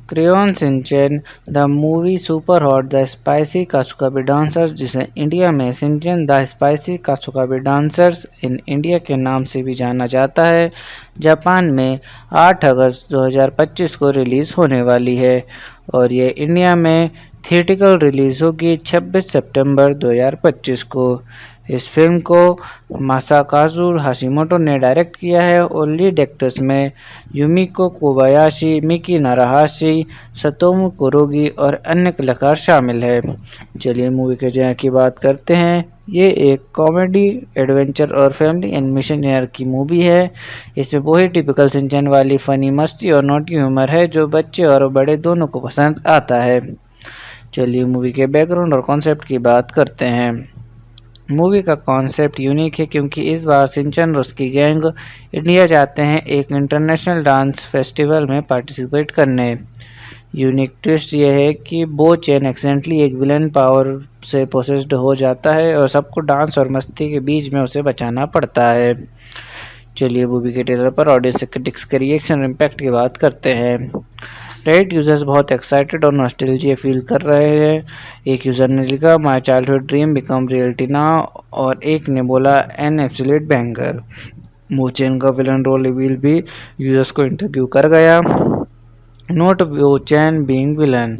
Crayon Shinchan the movie super hot the spicy Kasukabe dancers, जिसे India में Shinchan the spicy Kasukabe dancers in India के नाम से भी जाना जाता है, जापान में 8 अगस्त 2025 को रिलीज़ होने वाली है और ये इंडिया में थिएट्रिकल रिलीज़ होगी 26 सितंबर 2025 को। इस फिल्म को मासाकाजु हाशिमोटो ने डायरेक्ट किया है और लीड एक्टर्स में युमिको कोबायाशी, मिकी नाराहाशी, सतोमु कुरोगी और अन्य कलाकार शामिल है। चलिए मूवी के जॉनर की बात करते हैं। ये एक कॉमेडी, एडवेंचर और फैमिली एनिमेशन जॉनर की मूवी है। इसमें वही टिपिकल शिनचैन वाली फनी मस्ती और नॉटी ह्यूमर है जो बच्चे और बड़े दोनों को पसंद आता है। चलिए मूवी के बैकग्राउंड और कॉन्सेप्ट की बात करते हैं। मूवी का कॉन्सेप्ट यूनिक है क्योंकि इस बार शिनचैन और उसकी गैंग इंडिया जाते हैं एक इंटरनेशनल डांस फेस्टिवल में पार्टिसिपेट करने। यूनिक ट्विस्ट यह है कि बो चैन एक्सीडेंटली एक विलन पावर से पोसेस्ड हो जाता है और सबको डांस और मस्ती के बीच में उसे बचाना पड़ता है। चलिए मूवी के ट्रेलर पर ऑडियंस क्रिटिक्स के रिएक्शन और इम्पैक्ट की बात करते हैं। रेडिट यूजर्स बहुत एक्साइटेड और नॉस्टैल्जिया फील कर रहे हैं। एक यूज़र ने लिखा my childhood dream become reality now और एक ने बोला एन एब्सोल्यूट बैंगर। बो चैन का विलन रोल रिवील भी यूजर्स को इंटरव्यू कर गया। नोट बो चैन बीइंग विलन।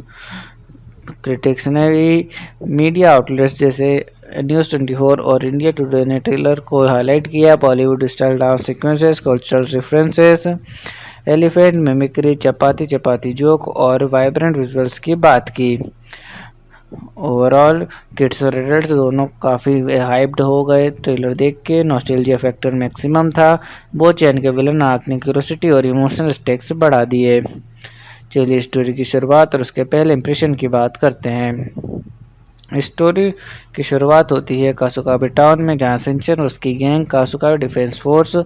क्रिटिक्स ने भी मीडिया आउटलेट्स जैसे न्यूज़ 24 और इंडिया टुडे ने ट्रेलर को हाईलाइट किया। Bollywood style dance sequences, cultural references, elephant mimicry, chapati chapati joke और वाइब्रेंट विजुअल्स की बात की। ओवरऑल किड्स और एडल्ट्स दोनों काफ़ी हाइप्ड हो गए ट्रेलर देख के। नॉस्टैल्जिया फैक्टर मैक्सिमम था। बो चैन के विलन आंख ने क्यूरियोसिटी और इमोशनल स्टेक्स बढ़ा दिए। चलिए स्टोरी की शुरुआत और उसके पहले इंप्रेशन की बात करते हैं। स्टोरी की शुरुआत होती है कासुकाबे टाउन में, जहां शिनचैन और उसकी गैंग कासुकाबे डिफेंस फोर्स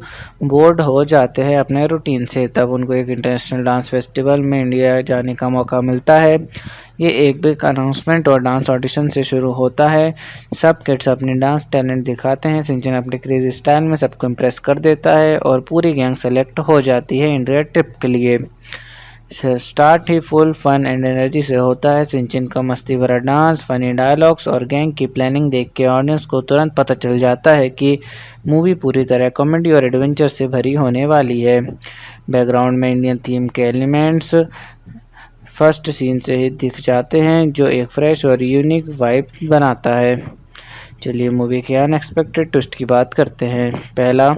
बोर्ड हो जाते हैं अपने रूटीन से। तब उनको एक इंटरनेशनल डांस फेस्टिवल में इंडिया जाने का मौका मिलता है। ये एक बिग अनाउंसमेंट और डांस ऑडिशन से शुरू होता है। सब किड्स अपने डांस टैलेंट दिखाते हैं। शिनचैन अपने क्रेजी स्टाइल में सबको इम्प्रेस कर देता है और पूरी गैंग सेलेक्ट हो जाती है इंडिया ट्रिप के लिए। स्टार्ट ही फुल फन एंड एनर्जी से होता है। शिनचैन का मस्ती भरा डांस, फनी डायलॉग्स और गैंग की प्लानिंग देख के ऑडियंस को तुरंत पता चल जाता है कि मूवी पूरी तरह कॉमेडी और एडवेंचर से भरी होने वाली है। बैकग्राउंड में इंडियन थीम के एलिमेंट्स फर्स्ट सीन से ही दिख जाते हैं जो एक फ्रेश और यूनिक वाइब बनाता है। चलिए मूवी के अनएक्सपेक्टेड ट्विस्ट की बात करते हैं। पहला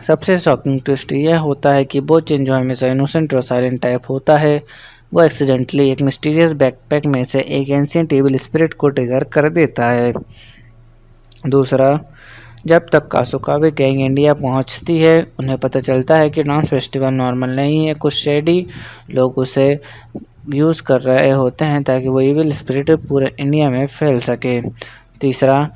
सबसे शॉकिंग ट्विस्ट यह होता है कि बो चैन, जो हमेशा इनोसेंट और साइलेंट टाइप होता है, वो एक्सीडेंटली एक मिस्टीरियस बैकपैक में से एक एंशिएंट एविल स्पिरिट को ट्रिगर कर देता है। दूसरा, जब तक कासुकाबे गैंग इंडिया पहुंचती है उन्हें पता चलता है कि डांस फेस्टिवल नॉर्मल नहीं है। कुछ शेडी लोग उसे यूज़ कर रहे होते हैं ताकि वो एविल स्पिरिट पूरे इंडिया में फैल सके। तीसरा,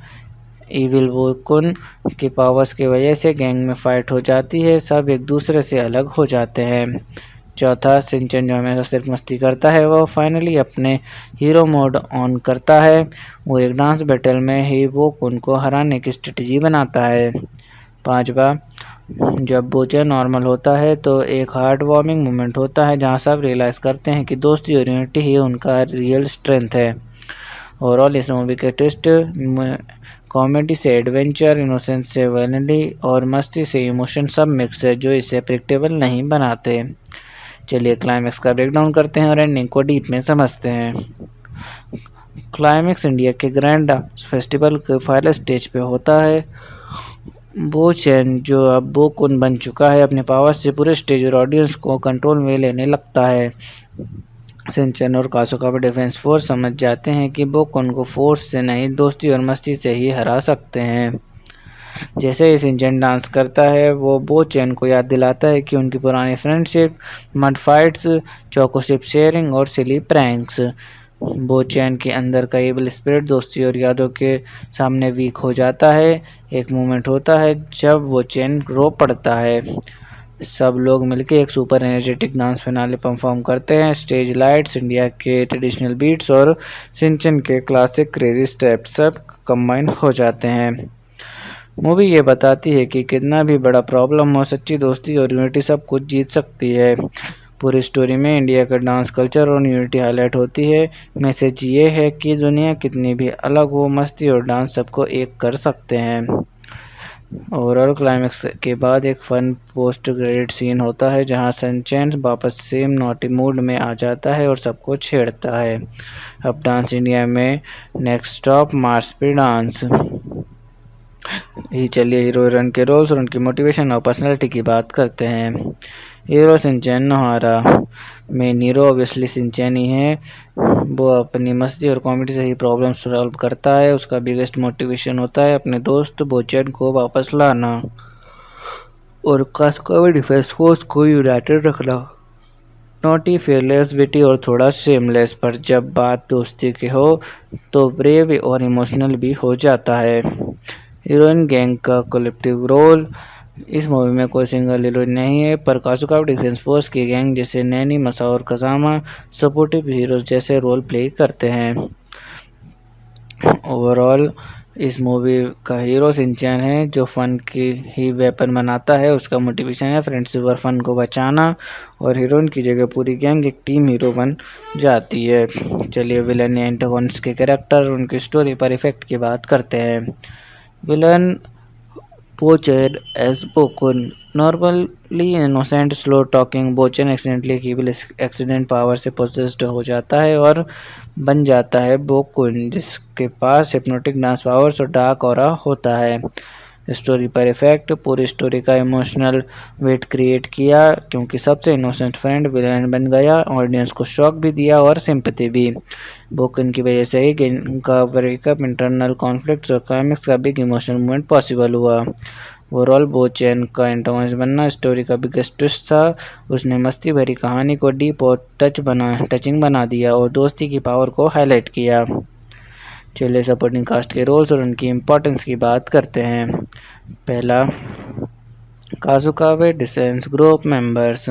इविल वोकुन की पावर्स की वजह से गैंग में फाइट हो जाती है, सब एक दूसरे से अलग हो जाते हैं। चौथा, शिनचैन जो हमेशा सिर्फ मस्ती करता है वो फाइनली अपने हीरो मोड ऑन करता है। वो एक डांस बैटल में ही वोकुन को हराने की स्ट्रेटजी बनाता है। पांचवा, जब बो चैन नॉर्मल होता है तो एक हार्ट वार्मिंग मोमेंट होता है जहां सब रियलाइज़ करते हैं कि दोस्ती और यूनिटी ही उनका रियल स्ट्रेंथ है। ओवरऑल इस मूवी के ट्विस्ट कॉमेडी से एडवेंचर, इनोसेंस से वैलिडी और मस्ती से इमोशन सब मिक्स है जो इसे प्रेडिक्टेबल नहीं बनाते। चलिए क्लाइमैक्स का ब्रेकडाउन करते हैं और एंडिंग को डीप में समझते हैं। क्लाइमैक्स इंडिया के ग्रैंड फेस्टिवल के फाइनल स्टेज पे होता है। बो चैन, जो अब बोकुन बन चुका है, अपने पावर से पूरे स्टेज और ऑडियंस को कंट्रोल में लेने लगता है। शिनचैन और कासुकाबे डिफेंस फोर्स समझ जाते हैं कि बोकुन को फोर्स से नहीं, दोस्ती और मस्ती से ही हरा सकते हैं। जैसे ही शिनचैन डांस करता है वो बो चैन को याद दिलाता है कि उनकी पुरानी फ्रेंडशिप, मड फाइट्स, चोकोशिप शेयरिंग और सिली प्रैंक्स। बो चैन के अंदर का एविल स्पिरिट दोस्ती और यादों के सामने वीक हो जाता है। एक मोमेंट होता है जब बो चैन रो पड़ता है। सब लोग मिलकर एक super energetic dance finale perform करते हैं। स्टेज लाइट्स, इंडिया के ट्रेडिशनल बीट्स और शिनचैन के क्लासिक क्रेजी स्टेप्स सब कंबाइन हो जाते हैं। मूवी ये बताती है कि कितना भी बड़ा प्रॉब्लम हो, सच्ची दोस्ती और यूनिटी सब कुछ जीत सकती है। पूरी स्टोरी में इंडिया का डांस कल्चर और यूनिटी हाईलाइट होती है। मैसेज ये है कि दुनिया कितनी भी अलग हो, मस्ती और डांस सबको एक कर सकते हैं। ओवरऑल क्लाइमेक्स के बाद एक फन पोस्ट क्रेडिट सीन होता है जहां सनचैन वापस सेम नॉटी मूड में आ जाता है और सबको छेड़ता है। अब डांस इंडिया में नेक्स्ट स्टॉप मार्स पे डांस। चलिए हीरो हीरोइन के रोल्स और उनकी मोटिवेशन और पर्सनैलिटी की बात करते हैं। Hero Shinchan Nohara. Main hero obviously Shinchan ही है। वो अपनी मस्ती और कॉमेडी से ही प्रॉब्लम सॉल्व करता है। उसका बिगेस्ट मोटिवेशन होता है अपने दोस्त बोचैन को वापस लाना और कास्कोवे डिफेंस फोर्स को यूनाइटेड रखना। नॉटी, फेयरलेस, विटी और थोड़ा शेमलेस, पर जब बात दोस्ती की हो तो ब्रेव और इमोशनल भी हो जाता है। हीरोइन गैंग का कलेक्टिव रोल। इस मूवी में कोई सिंगल हीरोइन नहीं है, पर काजुका डिफेंस फोर्स की गैंग जैसे नैनी, मसा और कजामा सपोर्टिव हीरोज जैसे रोल प्ले करते हैं। ओवरऑल इस मूवी का हीरो शिनचैन है जो फन की ही वेपन बनाता है। उसका मोटिवेशन है फ्रेंडशिप और फन को बचाना, और हीरोइन की जगह पूरी गैंग एक टीम हीरो बन जाती है। चलिए विलन या एंटागोनिस्ट के कैरेक्टर उनकी स्टोरी पर इफेक्ट की बात करते हैं। Villain Bochan as Bokun. Normally innocent slow talking Bochan accidentally कीविल एक्सीडेंट पावर से पोजेस्ड हो जाता है और बन जाता है बोकुन, जिसके पास हिप्नोटिक डांस पावर्स और डार्क ऑरा होता है। स्टोरी पर इफेक्ट। पूरी स्टोरी का इमोशनल वेट क्रिएट किया क्योंकि सबसे इनोसेंट फ्रेंड विलेन बन गया, ऑडियंस को शॉक भी दिया और सिंपैथी भी। बोकुन की वजह से ही गेम का ब्रेकअप, इंटरनल कॉन्फ्लिक्ट्स और क्लाइमेक्स का बिग इमोशनल मूवमेंट पॉसिबल हुआ। ओवरऑल बोचैन का एंटागोनिस्ट बनना स्टोरी का बिगेस्ट ट्विस्ट था। उसने मस्ती भरी कहानी को डीप और टचिंग बना दिया और दोस्ती की पावर को हाईलाइट किया। चलिए सपोर्टिंग कास्ट के रोल्स और उनकी इम्पोर्टेंस की बात करते हैं। पहला, काजुकावे डिसेंस ग्रुप मेंबर्स।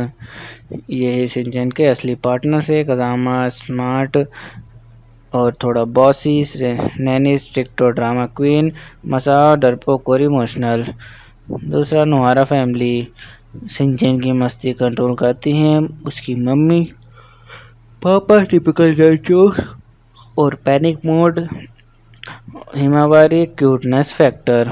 ये शिनचैन के असली पार्टनर्स है। कजामा स्मार्ट और थोड़ा बॉसी, नैनी स्ट्रिक्ट और ड्रामा क्वीन, मसा डरपोक और इमोशनल। दूसरा, नोहारा फैमिली। शिनचैन की मस्ती कंट्रोल करती हैं उसकी मम्मी, पापा टिपिकल जोक और panic mode, Himawari cuteness factor.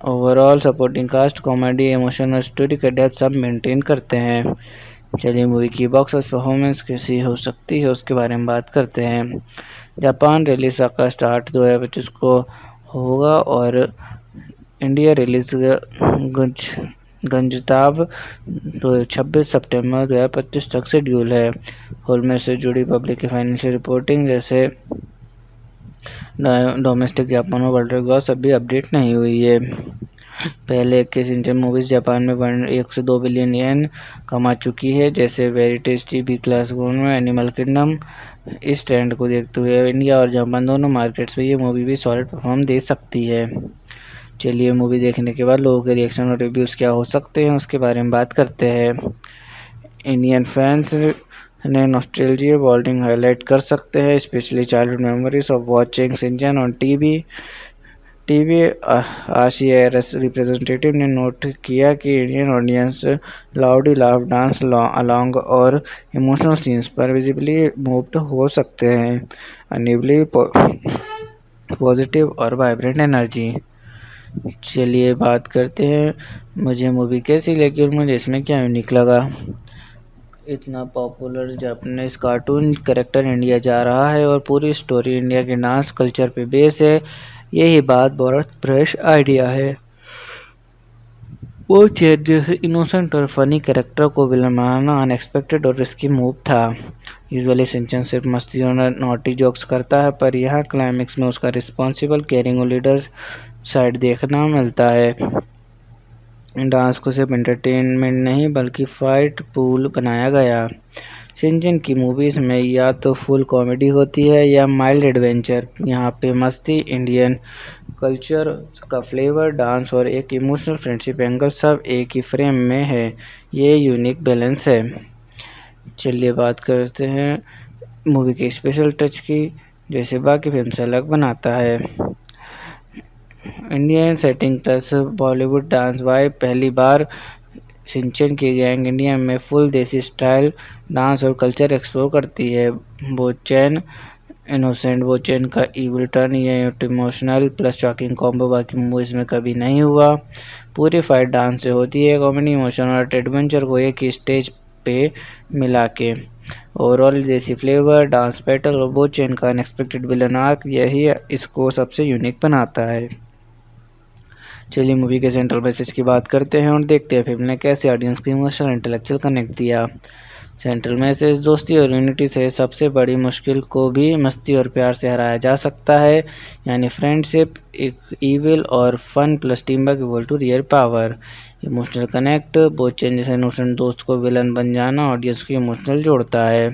Overall supporting cast comedy, emotion और स्टोरी का डेप्थ सब मेंटेन करते हैं। चलिए मूवी की बॉक्स ऑफिस परफॉर्मेंस कैसी हो सकती है उसके बारे में बात करते हैं। जापान रिलीज का स्टार्ट 2025 को होगा और इंडिया रिलीज गंजताब 26 सितंबर 2025 तक शेड्यूल है। फिल्म से जुड़ी पब्लिक की फाइनेंशियल रिपोर्टिंग जैसे डोमेस्टिक जापान और वर्ल्ड ग्रॉस अभी अपडेट नहीं हुई है। पहले के शिनचैन मूवीज जापान में 1 से 2 बिलियन येन कमा चुकी है, जैसे वेरी टेस्टी, बी क्लास में एनिमल किंगडम। इस ट्रेंड को देखते हुए इंडिया और जापान दोनों मार्केट्स में ये मूवी भी सॉलिड परफॉर्म दे सकती है। चलिए मूवी देखने के बाद लोगों के रिएक्शन और रिव्यूज़ क्या हो सकते हैं उसके बारे में बात करते हैं। इंडियन फैंस ने नॉस्टैल्जिया बॉन्डिंग हाईलाइट कर सकते हैं, specially childhood memories of watching Shinchan on TV. RCIRS representative ने नोट किया कि Indian audience loudly laugh, dance along और इमोशनल सीन्स पर विजिबली मूव्ड हो सकते हैं। अनइवली पॉजिटिव और वाइब्रेंट एनर्जी। चलिए बात करते हैं मुझे मूवी कैसी लगी और मुझे इसमें क्या यूनिक लगा। इतना popular Japanese cartoon character India जा रहा है और पूरी स्टोरी इंडिया के डांस कल्चर पे बेस है। यही बात बहुत फ्रेश आइडिया है। वो जैसे इनोसेंट और फनी कैरेक्टर को विलन बनाना अनएक्सपेक्टेड और रिस्की मूव था। यूजुअली शिनचैन सिर्फ मस्ती और नॉटी जोक्स करता है, पर यहाँ क्लाइमेक्स में उसका रिस्पॉन्सिबल, केयरिंग और लीडर साइड देखना मिलता है। डांस को सिर्फ एंटरटेनमेंट नहीं बल्कि फाइट पूल बनाया गया। शिनचैन की मूवीज़ में या तो फुल कॉमेडी होती है या माइल्ड एडवेंचर। यहाँ पे मस्ती, इंडियन कल्चर का फ्लेवर, डांस और एक इमोशनल फ्रेंडशिप एंगल सब एक ही फ्रेम में है। ये यूनिक बैलेंस है। चलिए बात करते हैं मूवी के स्पेशल टच की, जैसे बाकी फिल्म से अलग बनाता है। Indian setting plus Bollywood dance vibe. पहली बार शिनचैन की गैंग इंडिया में फुल देसी स्टाइल डांस और कल्चर एक्सप्लोर करती है। बोचैन इनोसेंट बोचैन का इविल टर्न ये इमोशनल प्लस शॉकिंग कॉम्बो बाकी मूवीज में कभी नहीं हुआ। पूरी फाइट डांस से होती है, कॉमेडी इमोशन और एडवेंचर को एक ही स्टेज पे मिला के। ओवरऑल देसी फ्लेवर डांस बैटल और बोचैन का अनएक्सपेक्टेड विलन आर्क यही इसको सबसे यूनिक बनाता है। चलिए मूवी के सेंट्रल मैसेज की बात करते हैं और देखते हैं फिल्म ने कैसे ऑडियंस को इमोशनल इंटेलेक्चुअल कनेक्ट दिया। सेंट्रल मैसेज दोस्ती और यूनिटी से सबसे बड़ी मुश्किल को भी मस्ती और प्यार से हराया जा सकता है, यानी फ्रेंडशिप इविल और fun plus team work equal to real power. Emotional connect बोचैन जैसे इनोसेंट दोस्त को विलन बन जाना ऑडियंस को इमोशनल जोड़ता है।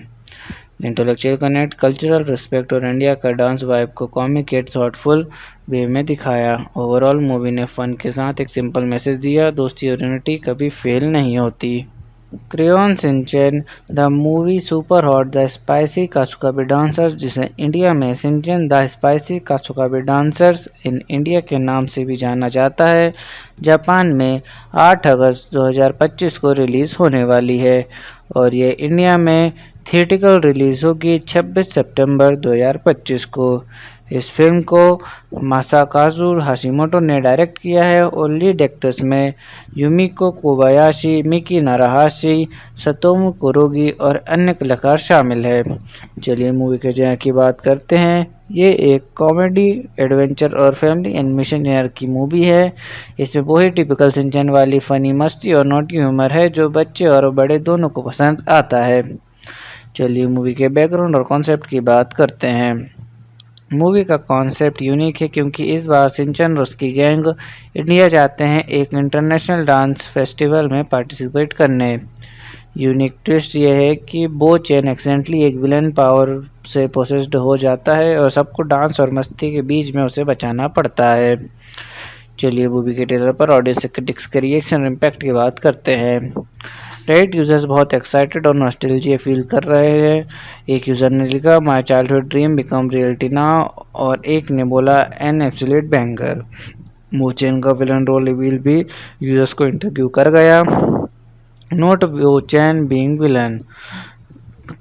इंटेलेक्चुअल कनेक्ट कल्चरल रिस्पेक्ट और इंडिया का डांस वाइब को कॉमिक एट थॉटफुल वे में दिखाया। ओवरऑल मूवी ने फन के साथ एक सिंपल मैसेज दिया, दोस्ती और यूनिटी कभी फेल नहीं होती। Crayon Shinchan the movie super hot the spicy Kasukabe dancers, जिसे इंडिया में Shinchan the spicy Kasukabe dancers in India के नाम से भी जाना जाता है, जापान में 8 अगस्त 2025 को रिलीज़ होने वाली है और ये इंडिया में थिएटिकल रिलीज़ होगी 26 सितंबर 2025 को। इस फिल्म को मासाकाजु हाशिमोटो ने डायरेक्ट किया है और लीड एक्टर्स में युमिको कोबायाशी, मिकी नाराहाशी, सतोमु कुरोगी और अन्य कलाकार शामिल है। चलिए मूवी के जॉनर की बात करते हैं। ये एक कॉमेडी, एडवेंचर और फैमिली एनिमेशन जॉनर की मूवी है। इसमें वही टिपिकल शिनचैन वाली फनी मस्ती और नोटी ह्यूमर है जो बच्चे और बड़े दोनों को पसंद आता है। चलिए मूवी के बैकग्राउंड और कॉन्सेप्ट की बात करते हैं। मूवी का कॉन्सेप्ट यूनिक है क्योंकि इस बार शिनचैन और उसकी गैंग इंडिया जाते हैं एक इंटरनेशनल डांस फेस्टिवल में पार्टिसिपेट करने। यूनिक ट्विस्ट यह है कि बोचैन एक्सीडेंटली एक विलन पावर से पोसेस्ड हो जाता है और सबको डांस और मस्ती के बीच में उसे बचाना पड़ता है। चलिए मूवी के ट्रेलर पर ऑडियंस क्रिटिक्स के रिएक्शन और इम्पैक्ट की बात करते हैं। रेडिट यूजर्स बहुत एक्साइटेड और नॉस्टैल्जिया फील कर रहे हैं। एक यूज़र ने लिखा my childhood dream become reality now और एक ने बोला एन एब्सोल्यूट बैंगर। बोचैन का विलन रोल रिवील भी यूजर्स को इंटरव्यू कर गया। Note Bochan being villain.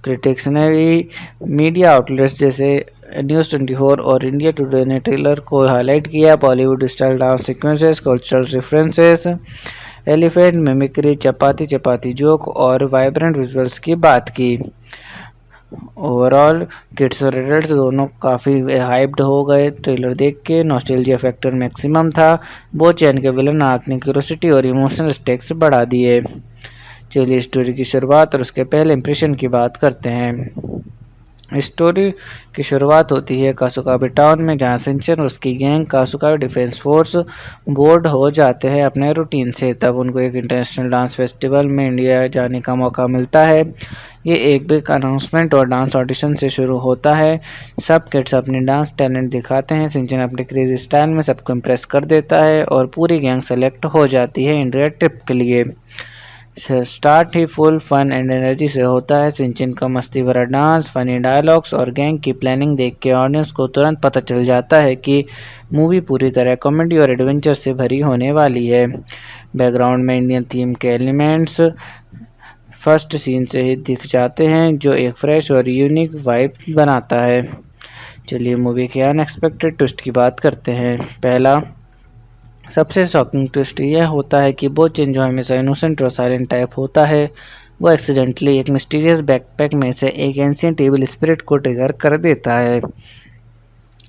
Critics ने भी मीडिया आउटलेट्स जैसे न्यूज़ 24 और इंडिया टुडे ने ट्रेलर को हाईलाइट किया। Bollywood style dance sequences, cultural references, elephant mimicry, chapati chapati joke और वाइब्रेंट विजुअल्स की बात की। ओवरऑल किड्स और एडल्ट्स दोनों काफ़ी हाइप्ड हो गए ट्रेलर देख के। नॉस्टैल्जिया फैक्टर मैक्सिमम था। बोचैन के विलन आर्क ने क्यूरियोसिटी और इमोशनल स्टेक्स बढ़ा दिए। चलिए स्टोरी की शुरुआत और उसके पहले इंप्रेशन की बात करते हैं। स्टोरी की शुरुआत होती है कासुकाबे टाउन में, जहां शिनचैन और उसकी गैंग कासुकाबे डिफेंस फोर्स बोर्ड हो जाते हैं अपने रूटीन से। तब उनको एक इंटरनेशनल डांस फेस्टिवल में इंडिया जाने का मौका मिलता है। ये एक बिग अनाउंसमेंट और डांस ऑडिशन से शुरू होता है। सब किड्स अपने डांस टैलेंट दिखाते हैं। शिनचैन अपने क्रेजी स्टाइल में सबको इम्प्रेस कर देता है और पूरी गैंग सेलेक्ट हो जाती है इंडिया ट्रिप के लिए। स्टार्ट ही फुल फन एंड एनर्जी से होता है। शिनचैन का मस्ती भरा डांस, फनी डायलॉग्स और गैंग की प्लानिंग देख के ऑडियंस को तुरंत पता चल जाता है कि मूवी पूरी तरह कॉमेडी और एडवेंचर से भरी होने वाली है। बैकग्राउंड में इंडियन थीम के एलिमेंट्स फर्स्ट सीन से ही दिख जाते हैं जो एक फ्रेश और यूनिक वाइब बनाता है। चलिए मूवी के अनएक्सपेक्टेड ट्विस्ट की बात करते हैं। पहला सबसे शॉकिंग ट्विस्ट यह होता है कि बोचैन जो हमेशा इनोसेंट और साइलेंट टाइप होता है, वो एक्सीडेंटली एक मिस्टीरियस बैकपैक में से एक एंशिएंट एविल स्पिरिट को ट्रिगर कर देता है।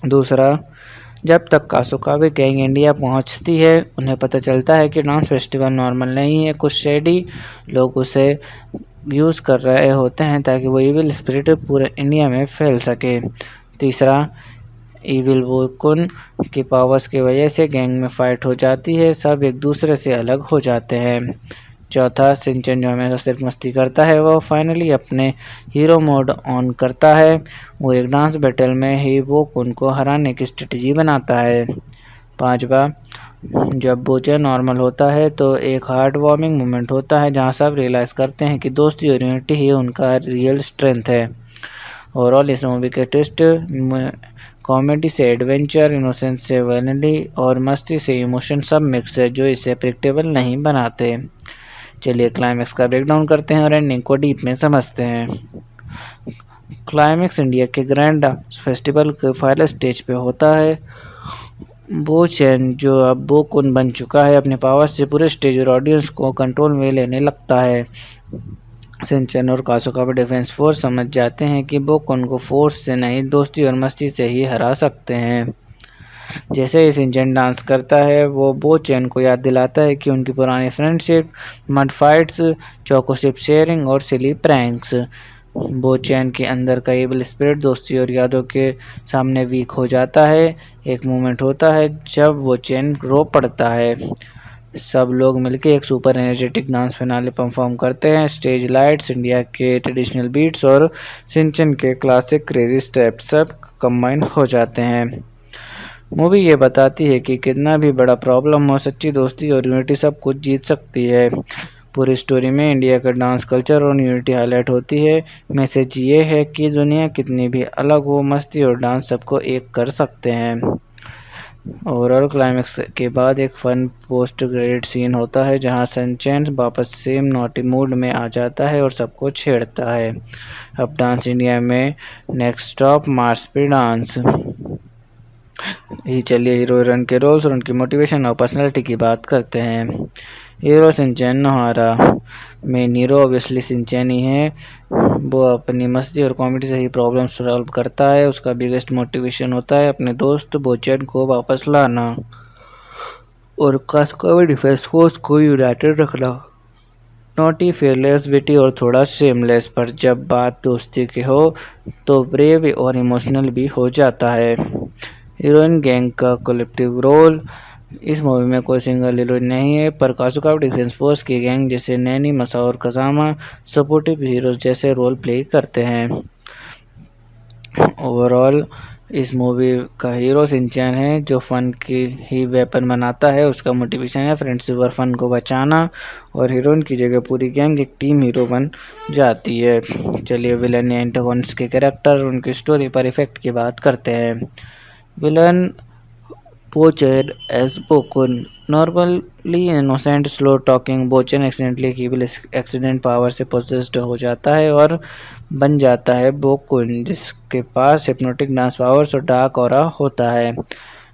दूसरा, जब तक कासुकाबे गैंग इंडिया पहुंचती है उन्हें पता चलता है कि डांस फेस्टिवल नॉर्मल नहीं है। कुछ शेडी लोग उसे यूज़ कर रहे होते हैं ताकि वो एविल स्पिरिट पूरे इंडिया में फैल सके। तीसरा, इविल वोकुन की पावर्स की वजह से गैंग में फाइट हो जाती है, सब एक दूसरे से अलग हो जाते हैं। चौथा, शिनचैन जो हमेशा सिर्फ मस्ती करता है वो फाइनली अपने हीरो मोड ऑन करता है। वो एक डांस बैटल में ही वोकुन को हराने की स्ट्रेटजी बनाता है। पांचवा, जब बोचैन नॉर्मल होता है तो एक हार्ट वार्मिंग मोमेंट होता है जहां सब रियलाइज़ करते हैं कि दोस्ती और यूनिटी ही उनका रियल स्ट्रेंथ है। ओवरऑल इस मूवी के ट्विस्ट कॉमेडी से एडवेंचर, इनोसेंस से वैनिटी और मस्ती से इमोशन सब मिक्स है जो इसे प्रेडिक्टेबल नहीं बनाते। चलिए क्लाइमैक्स का ब्रेकडाउन करते हैं और एंडिंग को डीप में समझते हैं। क्लाइमैक्स इंडिया के ग्रैंड फेस्टिवल के फाइनल स्टेज पे होता है। बो चैन जो अब बो कुन बन चुका है अपने पावर से पूरे स्टेज और ऑडियंस को कंट्रोल में लेने लगता है। सिंचन और कासुकाबे डिफेंस फोर्स समझ जाते हैं कि बो कुन को फोर्स से नहीं दोस्ती और मस्ती से ही हरा सकते हैं। जैसे ही सिंचन डांस करता है वो बो चैन को याद दिलाता है कि उनकी पुरानी फ्रेंडशिप, मड फाइट्स, चोकोशिप शेयरिंग और सिली प्रैंक्स। बो चैन के अंदर का एबल स्पिरिट दोस्ती और यादों के सामने वीक हो जाता है। एक मोमेंट होता है जब वो चैन रो पड़ता है। सब लोग मिलकर एक super energetic dance finale perform करते हैं। स्टेज लाइट्स, इंडिया के ट्रेडिशनल बीट्स और सिंचन के क्लासिक क्रेजी स्टेप्स सब कंबाइन हो जाते हैं। मूवी ये बताती है कि कितना भी बड़ा प्रॉब्लम हो, सच्ची दोस्ती और यूनिटी सब कुछ जीत सकती है। पूरी स्टोरी में इंडिया का डांस कल्चर और यूनिटी हाईलाइट होती है। मैसेज ये है कि दुनिया कितनी भी अलग हो, मस्ती और डांस सबको एक कर सकते हैं। ओवरऑल क्लाइमैक्स के बाद एक फन पोस्ट क्रेडिट सीन होता है जहां सनचैन वापस सेम नॉटी मूड में आ जाता है और सबको छेड़ता है। अब डांस इंडिया में नेक्स्ट स्टॉप मार्स पे डांस। चलिए हीरो हीरोइन के रोल्स और उनकी मोटिवेशन और पर्सनैलिटी की बात करते हैं। Hero Shinchan Nohara. Main hero obviously Shinchan ही है। वो अपनी मस्ती और कॉमेडी से ही प्रॉब्लम सॉल्व करता है। उसका बिगेस्ट मोटिवेशन होता है अपने दोस्त बोचैन को वापस लाना और कासुकाबे डिफेंस फोर्स को यूनाइटेड रखना। नॉटी, फेयरलेस, विटी और थोड़ा शेमलेस, पर जब बात दोस्ती की हो तो ब्रेव और इमोशनल भी हो जाता है। हीरोइन गैंग का कलेक्टिव रोल। इस मूवी में कोई सिंगल हीरोइन नहीं है, पर कासुकाबे डिफेंस फोर्स की गैंग जैसे नैनी, मसा और कजामा सपोर्टिव हीरोज जैसे रोल प्ले करते हैं। ओवरऑल इस मूवी का हीरो सिंचैन है जो फन की ही वेपन बनाता है। उसका मोटिवेशन है फ्रेंडशिप और फन को बचाना, और हीरोइन की जगह पूरी गैंग एक टीम हीरो बन जाती है। चलिए विलन या एंटागोनिस्ट के कैरेक्टर, उनकी स्टोरी पर इफेक्ट की बात करते हैं। Villain Bochen as Bokun. Normally innocent, slow talking, Bochen accidentally evil accident power से पोजेस्ड हो जाता है और बन जाता है बोकुन, जिसके पास हिप्नोटिक डांस पावर्स और डार्क ऑरा होता है।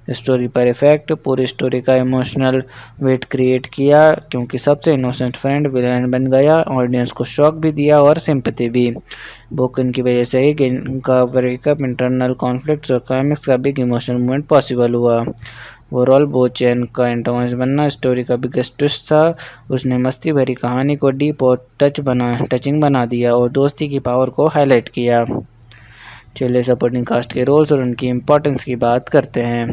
स्टोरी पर इफेक्ट। पूरी स्टोरी का इमोशनल वेट क्रिएट किया क्योंकि सबसे इनोसेंट फ्रेंड विलेन बन गया, ऑडियंस को शॉक भी दिया और सिंपैथी भी। बोकन की वजह से ही गेम का ब्रेकअप, इंटरनल कॉन्फ्लिक्ट्स और क्लाइमेक्स का बिग इमोशनल मूवमेंट पॉसिबल हुआ। ओवरऑल बोचैन का एंटागोनिस्ट बनना स्टोरी का बिगेस्ट ट्विस्ट था। उसने मस्ती भरी कहानी को डीप और टचिंग बना दिया और दोस्ती की पावर को हाईलाइट किया। चलिए सपोर्टिंग कास्ट के रोल्स और उनकी इम्पोर्टेंस की बात करते हैं।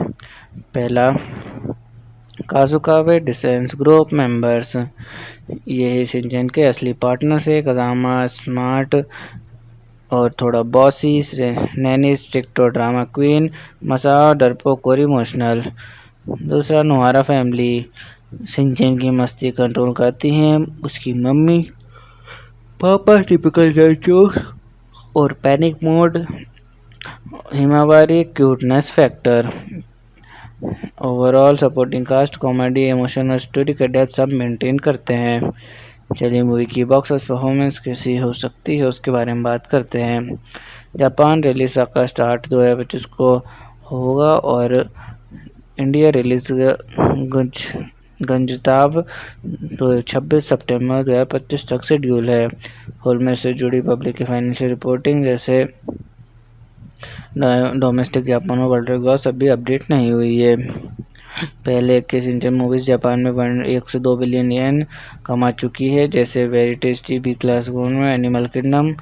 पहला, कासुकाबे डिफेंस ग्रुप मेंबर्स। ये शिनचैन के असली पार्टनर्स है। कजामा स्मार्ट और थोड़ा बॉसी, नैनी स्ट्रिक्ट और ड्रामा क्वीन, मसा डरपोक और इमोशनल। दूसरा, नोहारा फैमिली। शिनचैन की मस्ती कंट्रोल करती हैं उसकी मम्मी, पापा टिपिकल जोक और panic mode, Himawari cuteness factor. Overall supporting cast comedy, emotion और स्टोरी का डेप्थ सब मेंटेन करते हैं। चलिए मूवी की बॉक्स ऑफिस परफॉर्मेंस कैसी हो सकती है उसके बारे में बात करते हैं। जापान रिलीज का स्टार्ट 2025 को होगा और इंडिया रिलीज गंजताब 26 सितंबर 2025 तक शेड्यूल है। फिल्म से जुड़ी पब्लिक की फाइनेंशियल रिपोर्टिंग जैसे डोमेस्टिक जापान और वर्ल्ड ग्रॉस अभी अपडेट नहीं हुई है। पहले के शिनचैन मूवीज जापान में 1 से 2 बिलियन येन कमा चुकी है, जैसे वेरी टेस्टी, बी क्लास में एनिमल किंगडम।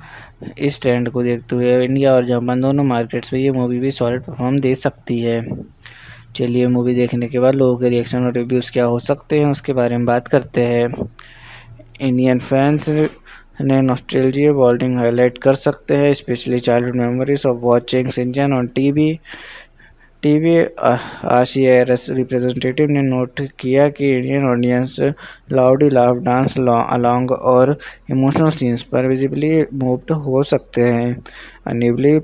इस ट्रेंड को देखते हुए इंडिया और जापान दोनों मार्केट्स में ये मूवी भी सॉलिड परफॉर्म दे सकती है। चलिए मूवी देखने के बाद लोगों के रिएक्शन और रिव्यूज़ क्या हो सकते हैं उसके बारे में बात करते हैं। इंडियन फैंस ने नॉस्टैल्जिया बॉन्डिंग हाईलाइट कर सकते हैं, specially childhood memories of watching Shinchan on TV. RCIRS representative ने नोट किया कि Indian audience loudly laugh, dance along और इमोशनल सीन्स पर विजिबली मूव्ड हो सकते हैं। अनेबली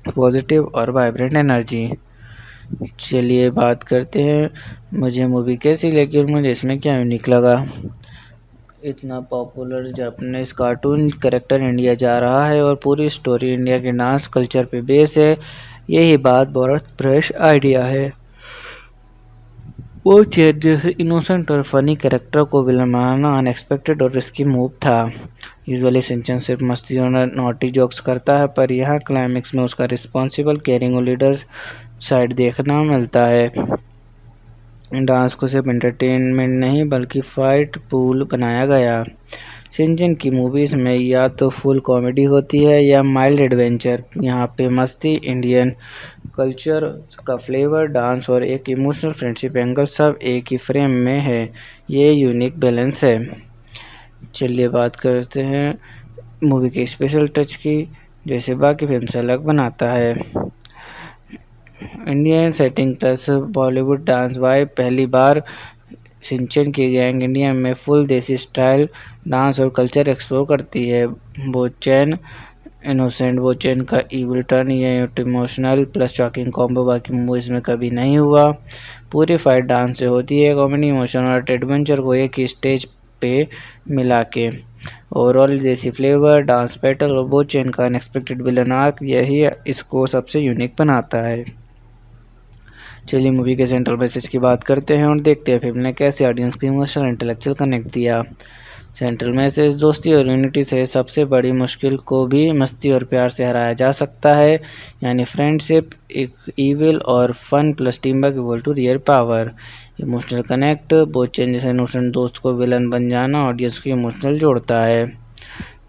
पॉजिटिव और वाइब्रेंट एनर्जी। चलिए बात करते हैं मुझे मूवी कैसी लगी और मुझे इसमें क्या यूनिक लगा। इतना popular Japanese cartoon character India जा रहा है और पूरी स्टोरी इंडिया के डांस कल्चर पे बेस है। यही बात बहुत फ्रेश आइडिया है। वो चेत जैसे इनोसेंट और फनी कैरेक्टर को विलन बनाना अनएक्सपेक्टेड और रिस्की मूव था। यूजुअली सिंचन सिर्फ मस्ती और नॉटी जोक्स करता है, पर यहाँ क्लाइमेक्स में उसका रिस्पॉन्सिबल केयरिंग और लीडर साइड देखना मिलता है। डांस को सिर्फ एंटरटेनमेंट नहीं बल्कि फाइट पूल बनाया गया। शिनचैन की मूवीज़ में या तो फुल कॉमेडी होती है या माइल्ड एडवेंचर। यहाँ पे मस्ती, इंडियन कल्चर का फ्लेवर, डांस और एक इमोशनल फ्रेंडशिप एंगल सब एक ही फ्रेम में है। ये यूनिक बैलेंस है। चलिए बात करते हैं मूवी के स्पेशल टच की, जैसे बाकी फिल्म से अलग बनाता है। Indian setting plus Bollywood dance vibe. पहली बार शिनचैन की गैंग इंडिया में फुल देसी स्टाइल डांस और कल्चर एक्सप्लोर करती है। बोचैन इनोसेंट बोचैन का इविल टर्न, ये इमोशनल प्लस शॉकिंग कॉम्बो बाकी मूवीज़ में कभी नहीं हुआ। पूरी फाइट डांस से होती है, कॉमेडी, इमोशन और एडवेंचर को एक ही स्टेज पे मिला के। ओवरऑल देसी फ्लेवर, डांस बैटल और बोचैन का अनएक्सपेक्टेड विलन आर्क, यही इसको सबसे यूनिक बनाता है। चलिए मूवी के सेंट्रल मैसेज की बात करते हैं और देखते हैं फिल्म ने कैसे ऑडियंस को इमोशनल इंटेलेक्चुअल कनेक्ट दिया। सेंट्रल मैसेज, दोस्ती और यूनिटी से सबसे बड़ी मुश्किल को भी मस्ती और प्यार से हराया जा सकता है। यानी फ्रेंडशिप इविल और fun plus team work equal to real power. Emotional connect, बोचैन जैसे इनोसेंट दोस्त को विलन बन जाना ऑडियंस को इमोशनल जोड़ता है।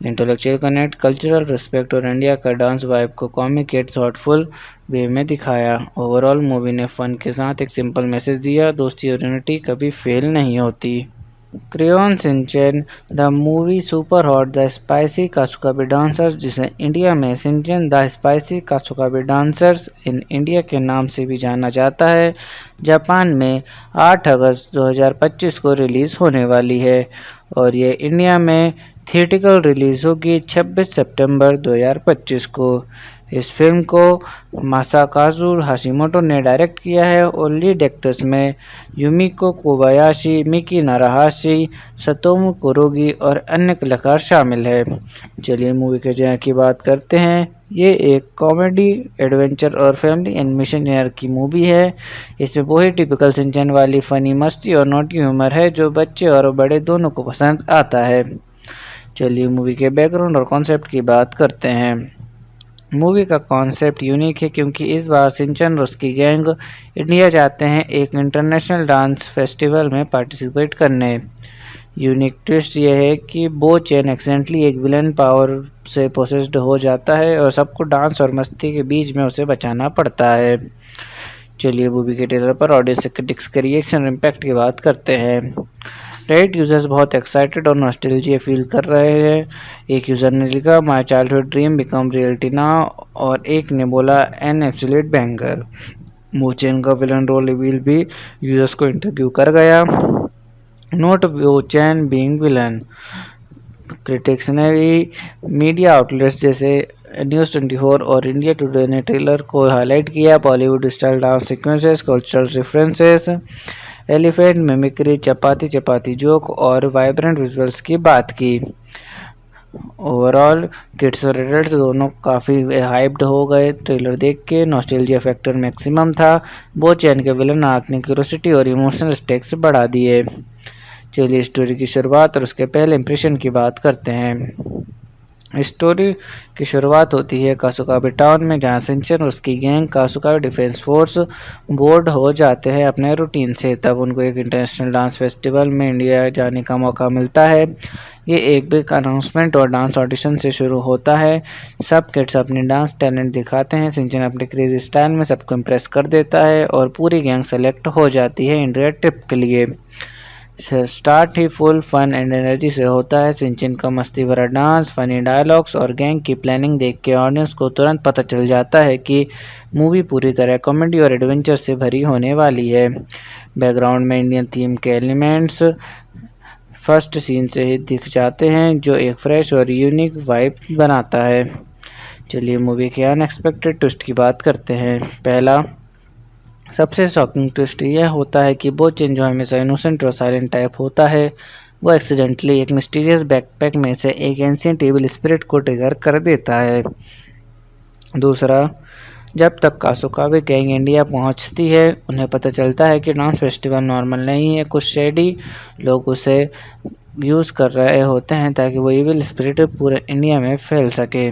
इंटेलेक्चुअल कनेक्ट, कल्चरल रिस्पेक्ट और इंडिया का डांस वाइब को कॉमिक एट थॉटफुल वे में दिखाया। ओवरऑल मूवी ने फन के साथ एक सिंपल मैसेज दिया, दोस्ती और यूनिटी कभी फेल नहीं होती। Crayon Shinchan the movie super hot the spicy Kasukabe dancers, जिसे इंडिया में Shinchan the spicy Kasukabe dancers in India के नाम से भी जाना जाता है, जापान में 8 अगस्त 2025 को रिलीज़ होने वाली है और ये इंडिया में थिएटिकल रिलीज़ होगी 26 सितंबर 2025 को। इस फिल्म को मासाकाजु हाशिमोटो ने डायरेक्ट किया है और लीड एक्टर्स में युमिको कोबायाशी, मिकी नाराहाशी, सतोमु कुरोगी और अन्य कलाकार शामिल है। चलिए मूवी के जॉनर की बात करते हैं। ये एक कॉमेडी, एडवेंचर और फैमिली एनिमेशन जॉनर की मूवी है। इसमें वही टिपिकल शिनचैन वाली फनी मस्ती और नोटी ह्यूमर है जो बच्चे और बड़े दोनों को पसंद आता है। चलिए मूवी के बैकग्राउंड और कॉन्सेप्ट की बात करते हैं। मूवी का कॉन्सेप्ट यूनिक है क्योंकि इस बार शिनचैन और उसकी गैंग इंडिया जाते हैं एक इंटरनेशनल डांस फेस्टिवल में पार्टिसिपेट करने। यूनिक ट्विस्ट यह है कि बोचैन एक्सीडेंटली एक विलन पावर से पोसेस्ड हो जाता है और सबको डांस और मस्ती के बीच में उसे बचाना पड़ता है। चलिए मूवी के ट्रेलर पर ऑडियंस क्रिटिक्स के रिएक्शन और इम्पैक्ट की बात करते हैं। रेड यूजर्स बहुत एक्साइटेड और नॉस्टैल्जिया फील कर रहे हैं। एक यूज़र ने लिखा, my childhood dream become reality now, और एक ने बोला, एन एब्सोल्यूट बैंगर। बोचैन का विलन रोल रिवील भी यूजर्स को इंटरव्यू कर गया। Note Bochan being villain. Critics ने भी मीडिया आउटलेट्स जैसे न्यूज़ 24 और इंडिया टुडे ने ट्रेलर को हाईलाइट किया। Bollywood style dance sequences, cultural references, elephant mimicry, chapati chapati joke और वाइब्रेंट विजुअल्स की बात की। ओवरऑल किड्स और एडल्ट्स दोनों काफ़ी हाइप्ड हो गए ट्रेलर देख के। नॉस्टैल्जिया फैक्टर मैक्सिमम था। बोचैन के विलन आर्क ने क्यूरियोसिटी और इमोशनल स्टेक्स बढ़ा दिए। चलिए स्टोरी की शुरुआत और उसके पहले इंप्रेशन की बात करते हैं। स्टोरी की शुरुआत होती है कासुकाबे टाउन में, जहां शिनचैन और उसकी गैंग कासुकाबे डिफेंस फोर्स बोर्ड हो जाते हैं अपने रूटीन से। तब उनको एक इंटरनेशनल डांस फेस्टिवल में इंडिया जाने का मौका मिलता है। ये एक बिग अनाउंसमेंट और डांस ऑडिशन से शुरू होता है। सब किड्स अपने डांस टैलेंट दिखाते हैं। शिनचैन अपने क्रेजी स्टाइल में सबको इम्प्रेस कर देता है और पूरी गैंग सेलेक्ट हो जाती है इंडिया ट्रिप के लिए। स्टार्ट ही फुल फन एंड एनर्जी से होता है। शिनचैन का मस्ती भरा डांस, फनी डायलॉग्स और गैंग की प्लानिंग देख के ऑडियंस को तुरंत पता चल जाता है कि मूवी पूरी तरह कॉमेडी और एडवेंचर से भरी होने वाली है। बैकग्राउंड में इंडियन थीम के एलिमेंट्स फर्स्ट सीन से ही दिख जाते हैं, जो एक फ्रेश और यूनिक वाइब बनाता है। चलिए मूवी के अनएक्सपेक्टेड ट्विस्ट की बात करते हैं। पहला सबसे शॉकिंग ट्विस्ट यह होता है कि बोचैन, जो हमेशा इनोसेंट और साइलेंट टाइप होता है, वो एक्सीडेंटली एक मिस्टीरियस बैकपैक में से एक एंशिएंट इविल स्पिरिट को ट्रिगर कर देता है। दूसरा, जब तक कासुकाबे गैंग इंडिया पहुंचती है, उन्हें पता चलता है कि डांस फेस्टिवल नॉर्मल नहीं है। कुछ शेडी लोग उसे यूज़ कर रहे होते हैं ताकि वो इविल स्पिरिट पूरे इंडिया में फैल सके।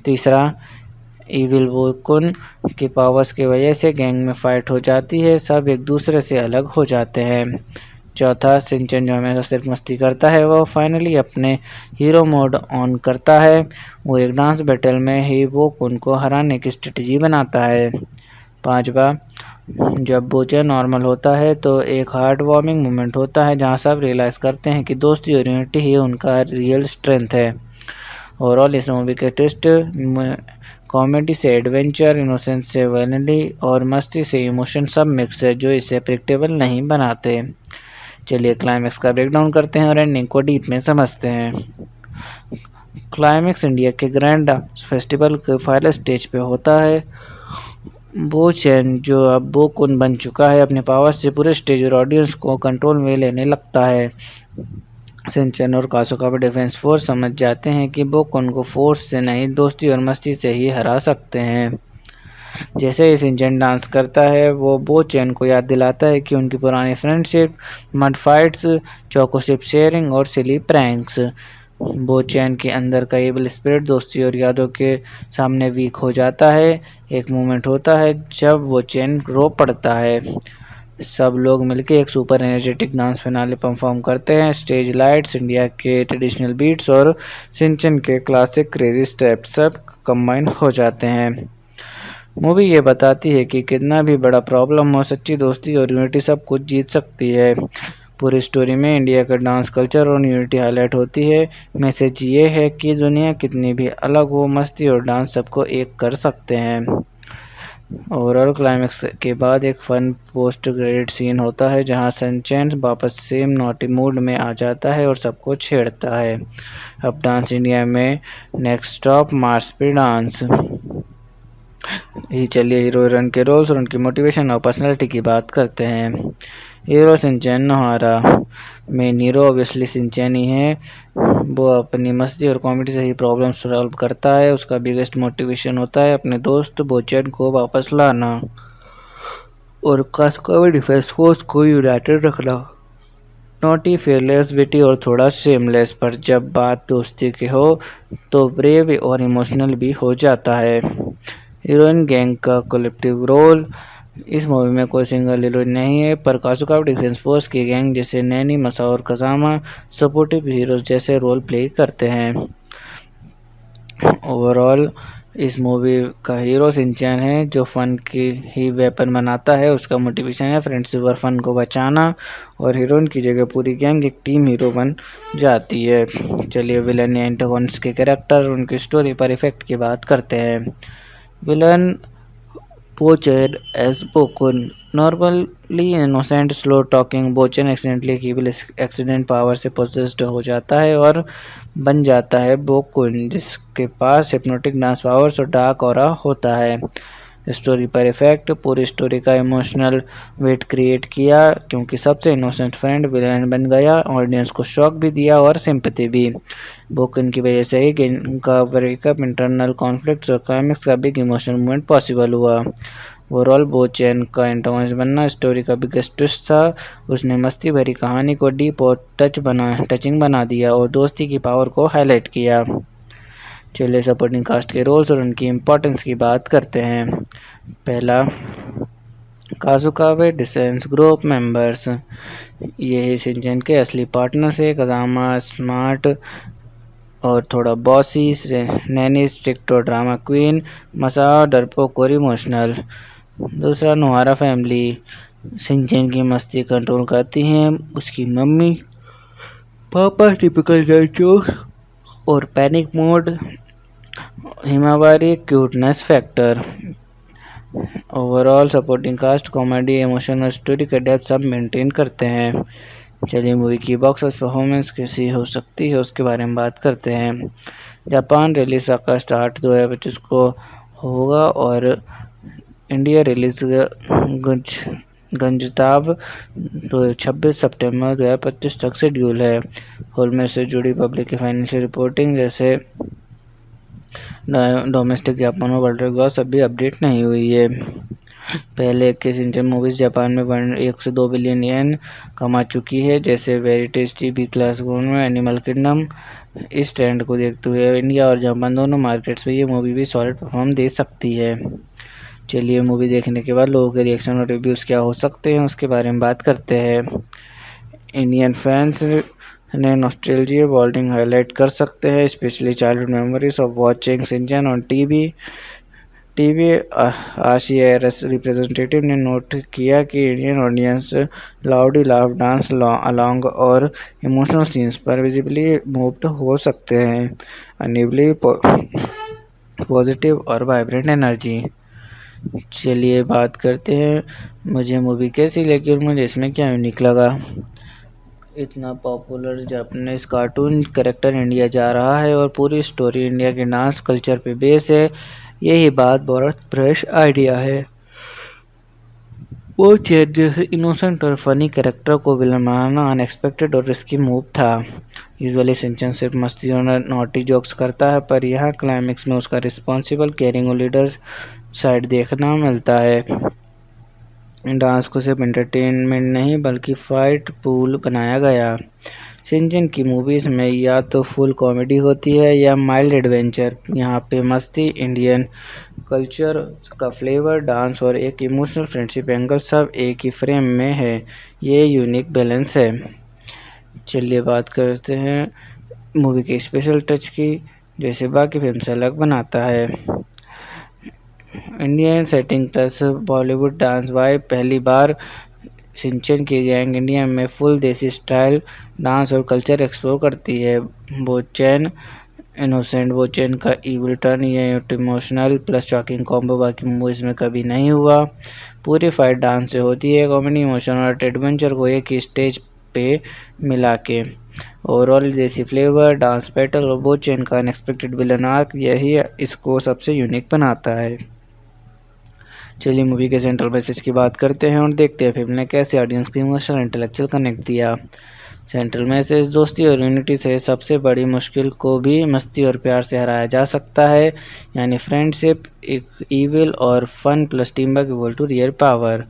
तीसरा, इविल वोकुन की पावर्स की वजह से गैंग में फाइट हो जाती है, सब एक दूसरे से अलग हो जाते हैं। चौथा, शिनचैन जो हमेशा सिर्फ मस्ती करता है, वो फाइनली अपने हीरो मोड ऑन करता है। वो एक डांस बैटल में ही वोकुन को हराने की स्ट्रेटजी बनाता है। पांचवा, जब बोचन नॉर्मल होता है तो एक हार्ट वार्मिंग मोमेंट होता है जहां सब रियलाइज़ करते हैं कि दोस्ती और यूनिटी ही उनका रियल स्ट्रेंथ है। ओवरऑल इस मूवी के ट्विस्ट कॉमेडी से एडवेंचर, इनोसेंस से वायलेंटी और मस्ती से इमोशन सब मिक्स है जो इसे प्रेडिक्टेबल नहीं बनाते। चलिए क्लाइमैक्स का ब्रेकडाउन करते हैं और एंडिंग को डीप में समझते हैं। क्लाइमैक्स इंडिया के ग्रैंड फेस्टिवल के फाइनल स्टेज पे होता है। बोचैन जो अब बोकुन बन चुका है, अपने पावर से पूरे स्टेज और ऑडियंस को कंट्रोल में लेने लगता है। शिनचैन और कासुकाबे डिफेंस फोर्स समझ जाते हैं कि बोकुन को फोर्स से नहीं, दोस्ती और मस्ती से ही हरा सकते हैं। जैसे ही शिनचैन डांस करता है, वो बोचैन को याद दिलाता है कि उनकी पुरानी फ्रेंडशिप, मड फाइट्स, चोकोशिप शेयरिंग और सिली प्रैंक्स। बोचैन के अंदर का इविल स्पिरिट दोस्ती और यादों के सामने वीक हो जाता है। एक मोमेंट होता है जब बोचैन रो पड़ता है। सब लोग मिलकर एक super energetic dance finale perform करते हैं। स्टेज लाइट्स, इंडिया के ट्रेडिशनल बीट्स और शिनचैन के क्लासिक क्रेजी स्टेप्स सब कंबाइन हो जाते हैं। मूवी ये बताती है कि कितना भी बड़ा प्रॉब्लम हो, सच्ची दोस्ती और यूनिटी सब कुछ जीत सकती है। पूरी स्टोरी में इंडिया का डांस कल्चर और यूनिटी हाईलाइट होती है। मैसेज ये है कि दुनिया कितनी भी अलग हो, मस्ती और डांस सबको एक कर सकते हैं। ओवरऑल क्लाइमैक्स के बाद एक फन पोस्ट क्रेडिट सीन होता है जहां शिनचैन वापस सेम नॉटी मूड में आ जाता है और सबको छेड़ता है। अब डांस इंडिया में नेक्स्ट स्टॉप मार्स पे डांस। चलिए हीरो हीरोइन के रोल्स और उनकी मोटिवेशन और पर्सनालिटी की बात करते हैं। Hero Shinchan Nohara, main hero obviously Shinchan ही है। वो अपनी मस्ती और कॉमेडी से ही प्रॉब्लम सॉल्व करता है। उसका बिगेस्ट मोटिवेशन होता है अपने दोस्त बोचैन को वापस लाना और कासुकाबे डिफेंस फोर्स को यूनाइटेड रखना। नॉटी, फेयरलेस, विटी और थोड़ा शेमलेस, पर जब बात दोस्ती की हो तो ब्रेव और इमोशनल भी हो जाता है। हीरोइन गैंग का कलेक्टिव रोल, इस मूवी में कोई सिंगल हीरोइन नहीं है, पर कासुकाबे डिफेंस फोर्स की गैंग जैसे नैनी, मसा और कजामा सपोर्टिव हीरोज जैसे रोल प्ले करते हैं। ओवरऑल इस मूवी का हीरो शिनचैन है जो फन की ही वेपन बनाता है। उसका मोटिवेशन है फ्रेंडशिप और फन को बचाना, और हीरोइन की जगह पूरी गैंग एक टीम हीरो बन जाती है। चलिए विलन या एंटागोनिस्ट के कैरेक्टर और उनकी स्टोरी पर इफेक्ट की बात करते हैं। Villain Bochan as Bokun, normally innocent slow talking Bochan accidentally एक इविल एक्सीडेंट पावर से पोसेस्ड हो जाता है और बन जाता है बोकुन, जिसके पास हिप्नोटिक डांस पावर्स और डार्क ऑरा होता है। स्टोरी पर इफेक्ट, पूरी स्टोरी का इमोशनल वेट क्रिएट किया क्योंकि सबसे इनोसेंट फ्रेंड विलेन बन गया, ऑडियंस को शॉक भी दिया और सिंपैथी भी। बोकुन की वजह से ही इनका ब्रेकअप, इंटरनल कॉन्फ्लिक्ट्स और क्लाइमेक्स का बिग इमोशनल मूवमेंट पॉसिबल हुआ। ओवरऑल बोचैन का एंटागोनिस्ट बनना स्टोरी का बिगेस्ट ट्विस्ट था। उसने मस्ती भरी कहानी को डीप और टचिंग बना दिया और दोस्ती की पावर को हाईलाइट किया। चलिए सपोर्टिंग कास्ट के रोल्स और उनकी इम्पोर्टेंस की बात करते हैं। पहला, कासुकाबे डिफेंस ग्रुप मेंबर्स, ये ही शिनचैन के असली पार्टनर्स है। कजामा स्मार्ट और थोड़ा बॉसी, नैनी स्ट्रिक्ट और ड्रामा क्वीन, मसा डरपोक और इमोशनल। दूसरा, नोहारा फैमिली, शिनचैन की मस्ती कंट्रोल करती हैं उसकी मम्मी, पापा टिपिकल जोक और panic mode, Himawari cuteness factor. Overall supporting cast comedy, emotion और स्टोरी का डेप्थ सब मेंटेन करते हैं। चलिए मूवी की बॉक्स ऑफिस परफॉर्मेंस कैसी हो सकती है उसके बारे में बात करते हैं। जापान रिलीज अगस्त 8, 2025 को होगा और इंडिया रिलीज कुछ गंजताब 26 सितंबर 2025 तक शेड्यूल है। फिल्म से जुड़ी पब्लिक की फाइनेंशियल रिपोर्टिंग जैसे डोमेस्टिक जापान और वर्ल्ड ग्रॉस अभी अपडेट नहीं हुई है। पहले के सिंचन मूवीज जापान में 1 से 2 बिलियन येन कमा चुकी है, जैसे वेरी टेस्टी, बी क्लास में एनिमल किंगडम। इस ट्रेंड को देखते हुए इंडिया और जापान दोनों मार्केट्स में ये मूवी भी सॉलिड परफॉर्म दे सकती है। चलिए मूवी देखने के बाद लोगों के रिएक्शन और रिव्यूज़ क्या हो सकते हैं उसके बारे में बात करते हैं। इंडियन फैंस ने नॉस्टैल्जिया बॉन्डिंग हाईलाइट कर सकते हैं, specially childhood memories of watching Shinchan on TV. RCIRS representative ने नोट किया कि Indian audience loudly laugh, dance along और इमोशनल सीन्स पर विजिबली मूव्ड हो सकते हैं। अनेबली पॉजिटिव और वाइब्रेंट एनर्जी। चलिए बात करते हैं मुझे मूवी कैसी लगी और मुझे इसमें क्या यूनिक लगा। इतना popular Japanese cartoon character India जा रहा है और पूरी स्टोरी इंडिया के डांस कल्चर पे बेस है। यही बात बहुत फ्रेश आइडिया है। वो चेत जैसे इनोसेंट और फनी कैरेक्टर को विलन बनाना अनएक्सपेक्टेड और रिस्की मूव था। यूजुअली सिंचन सिर्फ मस्ती और नॉटी जोक्स करता है, पर यहाँ क्लाइमेक्स में उसका रिस्पॉन्सिबल, केयरिंग और लीडर साइड देखना मिलता है। डांस को सिर्फ एंटरटेनमेंट नहीं बल्कि फाइट पूल बनाया गया। शिनचैन की मूवीज़ में या तो फुल कॉमेडी होती है या माइल्ड एडवेंचर। यहाँ पे मस्ती, इंडियन कल्चर का फ्लेवर, डांस और एक इमोशनल फ्रेंडशिप एंगल सब एक ही फ्रेम में है। ये यूनिक बैलेंस है। चलिए बात करते हैं मूवी के स्पेशल टच की, जैसे बाकी फिल्म से अलग बनाता है। Indian setting plus Bollywood dance vibe. पहली बार शिनचैन की गैंग इंडिया में फुल देसी स्टाइल डांस और कल्चर एक्सप्लोर करती है। बोचैन इनोसेंट बोचैन का इविल टर्न, ये इमोशनल प्लस शॉकिंग कॉम्बो बाकी मूवीज़ में कभी नहीं हुआ। पूरी फाइट डांस से होती है, कॉमेडी, इमोशन और एडवेंचर को एक ही स्टेज पे मिला के। ओवरऑल देसी फ्लेवर, डांस बैटल और बोचैन का अनएक्सपेक्टेड विलन आर्क, यही इसको सबसे यूनिक बनाता है। चलिए मूवी के सेंट्रल मैसेज की बात करते हैं और देखते हैं फिल्म ने कैसे ऑडियंस को इमोशनल इंटेलेक्चुअल कनेक्ट दिया। सेंट्रल मैसेज, दोस्ती और यूनिटी से सबसे बड़ी मुश्किल को भी मस्ती और प्यार से हराया जा सकता है, यानी फ्रेंडशिप इविल और fun plus team work equal to real power.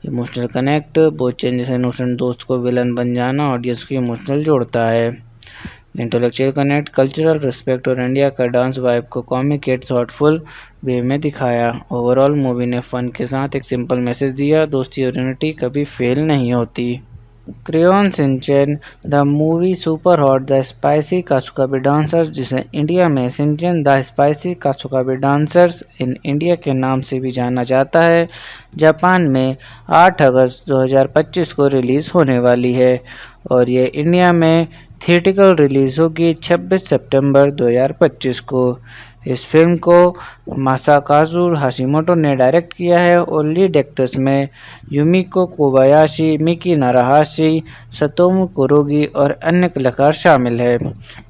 Emotional connect, बोचैन जैसे इनोसेंट दोस्त को विलन बन जाना ऑडियंस को इमोशनल जोड़ता है। इंटेलेक्चुअल कनेक्ट, कल्चरल रिस्पेक्ट और इंडिया का डांस वाइब को कॉमिक एट थॉटफुल वे में दिखाया। ओवरऑल मूवी ने फन के साथ एक सिंपल मैसेज दिया, दोस्ती और यूनिटी कभी फेल नहीं होती। Crayon Shinchan the movie super hot the spicy Kasukabe dancers, जिसे इंडिया में Shinchan the spicy Kasukabe dancers in India के नाम से भी जाना जाता है, जापान में 8 अगस्त 2025 को रिलीज़ होने वाली है और ये इंडिया में थिएट्रिकल रिलीज़ होगी 26 सितंबर 2025 को। इस फिल्म को मासाकाजु हाशिमोटो ने डायरेक्ट किया है और लीड एक्टर्स में युमिको कोबायाशी, मिकी नाराहाशी, सतोमु कुरोगी और अन्य कलाकार शामिल है।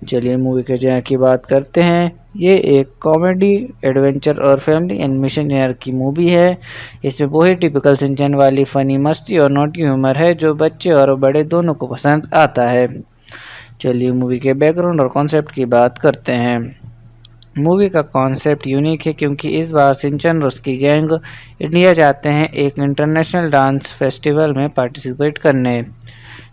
चलिए मूवी के जॉनर की बात करते हैं। ये एक कॉमेडी, एडवेंचर और फैमिली एनिमेशन जॉनर की मूवी है। इसमें वही टिपिकल शिनचैन वाली फनी, मस्ती और नोटी ह्यूमर है जो बच्चे और बड़े दोनों को पसंद आता है। चलिए मूवी के बैकग्राउंड और कॉन्सेप्ट की बात करते हैं। मूवी का कॉन्सेप्ट यूनिक है क्योंकि इस बार शिनचैन और उसकी गैंग इंडिया जाते हैं एक इंटरनेशनल डांस फेस्टिवल में पार्टिसिपेट करने।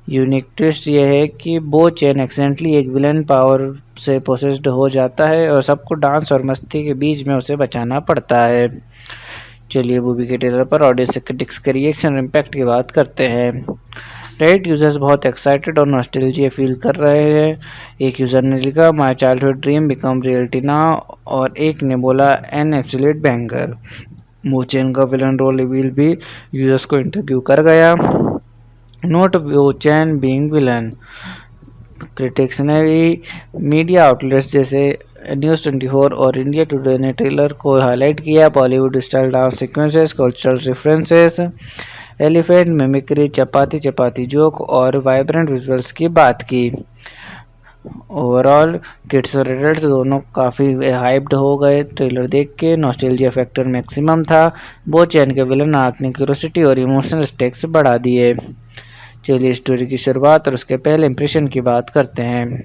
यूनिक ट्विस्ट यह है कि बोचैन एक्सीडेंटली एक विलन पावर से पोसेस्ड हो जाता है और सबको डांस और मस्ती के बीच में उसे बचाना पड़ता है। चलिए मूवी के ट्रेलर पर ऑडियंस क्रिटिक्स के रिएक्शन और इम्पैक्ट की बात करते हैं। रेडिट यूजर्स बहुत एक्साइटेड और नॉस्टैल्जिया फील कर रहे हैं। एक यूज़र ने लिखा my childhood dream become reality now और एक ने बोला एन एब्सोल्यूट बैंगर। बोचैन का विलन रोल रिवील भी यूजर्स को इंटरव्यू कर गया। Note Bochan being villain. Critics ने भी मीडिया आउटलेट्स जैसे न्यूज़ 24 और इंडिया टुडे ने ट्रेलर को हाईलाइट किया। Bollywood style dance sequences, cultural references, elephant mimicry, chapati chapati joke और वाइब्रेंट विजुअल्स की बात की। ओवरऑल किड्स और एडल्ट्स दोनों काफ़ी हाइप्ड हो गए ट्रेलर देख के। नॉस्टैल्जिया फैक्टर मैक्सिमम था। बोचैन के विलन आर्क ने क्यूरियोसिटी और इमोशनल स्टेक्स बढ़ा दिए। चलिए स्टोरी की शुरुआत और उसके पहले इंप्रेशन की बात करते हैं।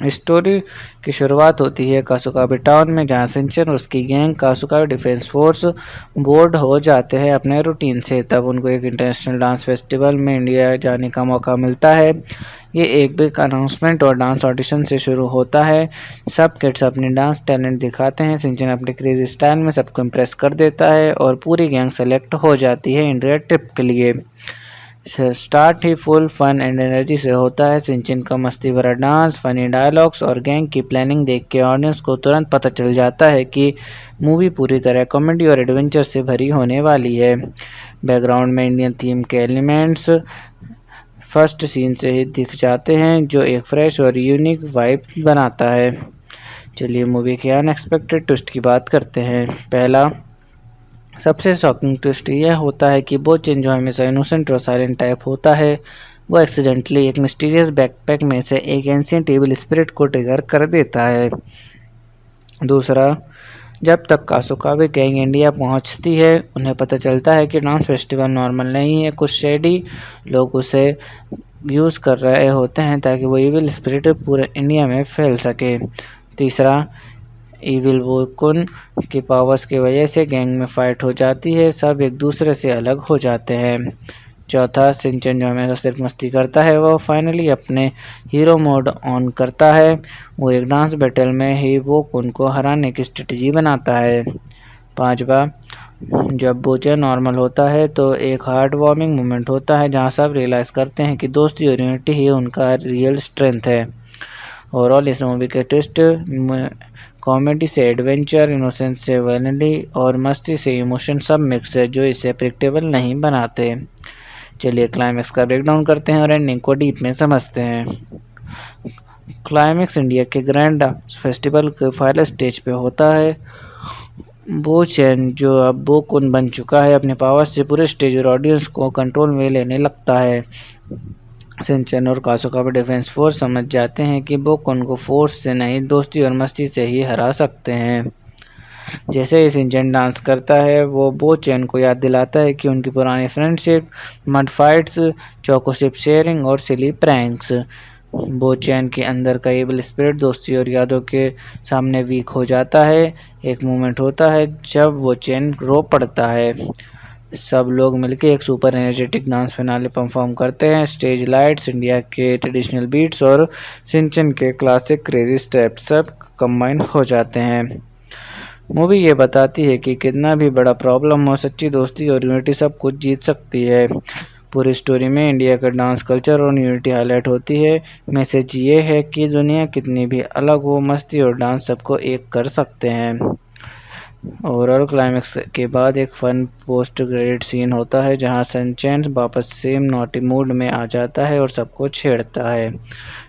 स्टोरी की शुरुआत होती है कासुकाबे टाउन में, जहां सिंचन और उसकी गैंग कासुकाबे डिफेंस फोर्स बोर्ड हो जाते हैं अपने रूटीन से। तब उनको एक इंटरनेशनल डांस फेस्टिवल में इंडिया जाने का मौका मिलता है। ये एक बिग अनाउंसमेंट और डांस ऑडिशन से शुरू होता है। सब किड्स अपने डांस टैलेंट दिखाते हैं। सिंचन अपने क्रेजी स्टाइल में सबको इम्प्रेस कर देता है और पूरी गैंग सेलेक्ट हो जाती है इंडिया ट्रिप के लिए। स्टार्ट ही फुल फन एंड एनर्जी से होता है। सिंचन का मस्ती भरा डांस, फनी डायलॉग्स और गैंग की प्लानिंग देख के ऑडियंस को तुरंत पता चल जाता है कि मूवी पूरी तरह कॉमेडी और एडवेंचर से भरी होने वाली है। बैकग्राउंड में इंडियन थीम के एलिमेंट्स फर्स्ट सीन से ही दिख जाते हैं, जो एक फ्रेश और यूनिक वाइब बनाता है। चलिए मूवी के अनएक्सपेक्टेड ट्विस्ट की बात करते हैं। पहला सबसे शॉकिंग ट्विस्ट यह होता है कि बोचेन, जो हमेशा इनोसेंट और साइलेंट टाइप होता है, वो एक्सीडेंटली एक मिस्टीरियस बैकपैक में से एक एंशिएंट ईविल स्पिरिट को ट्रिगर कर देता है। दूसरा, जब तक कासुकाबे गैंग इंडिया पहुंचती है, उन्हें पता चलता है कि डांस फेस्टिवल नॉर्मल नहीं है। कुछ शेडी लोग उसे यूज़ कर रहे होते हैं ताकि वो ईविल स्पिरिट पूरे इंडिया में फैल सके। तीसरा, ईविल वोकुन की पावर्स की वजह से गैंग में फाइट हो जाती है, सब एक दूसरे से अलग हो जाते हैं। चौथा, सिंचन, जो हमेशा सिर्फ मस्ती करता है, वो फाइनली अपने हीरो मोड ऑन करता है। वो एक डांस बैटल में ही वोकुन को हराने की स्ट्रेटजी बनाता है। पांचवा, जब बोचेन नॉर्मल होता है तो एक हार्ट वार्मिंग मोमेंट होता है, जहां सब रियलाइज़ करते हैं कि दोस्ती और यूनिटी ही उनका रियल स्ट्रेंथ है। ओवरऑल इस मूवी के ट्विस्ट कॉमेडी से एडवेंचर, इनोसेंस से वैनिटी और मस्ती से इमोशन सब मिक्स है, जो इसे प्रेडिक्टेबल नहीं बनाते। चलिए क्लाइमैक्स का ब्रेकडाउन करते हैं और एंडिंग को डीप में समझते हैं। क्लाइमैक्स इंडिया के ग्रैंड फेस्टिवल के फाइनल स्टेज पे होता है। बोचेन, जो अब बोकुन बन चुका है, अपने पावर से पूरे स्टेज और ऑडियंस को कंट्रोल में लेने लगता है। सिंचन और कासुकाबे डिफेंस फोर्स समझ जाते हैं कि बोकुन को फोर्स से नहीं, दोस्ती और मस्ती से ही हरा सकते हैं। जैसे ही सिंचन डांस करता है, वो बोचेन को याद दिलाता है कि उनकी पुरानी फ्रेंडशिप, मड फाइट्स, चोकोशिप शेयरिंग और सिली प्रैंक्स। बोचेन के अंदर का एविल स्पिरिट दोस्ती और यादों के सामने वीक हो जाता है। एक मोमेंट होता है जब बोचेन रो पड़ता है। सब लोग मिलकर एक super energetic dance finale perform करते हैं। स्टेज लाइट्स, इंडिया के ट्रेडिशनल बीट्स और सिंचन के क्लासिक क्रेजी स्टेप्स सब कंबाइन हो जाते हैं। मूवी ये बताती है कि कितना भी बड़ा प्रॉब्लम हो, सच्ची दोस्ती और यूनिटी सब कुछ जीत सकती है। पूरी स्टोरी में इंडिया का डांस कल्चर और यूनिटी हाईलाइट होती है। मैसेज ये है कि दुनिया कितनी भी अलग हो, मस्ती और डांस सबको एक कर सकते हैं। ओवरऑल क्लाइमैक्स के बाद एक फन पोस्ट क्रेडिट सीन होता है, जहां सनचैन वापस सेम नॉटी मूड में आ जाता है और सबको छेड़ता है।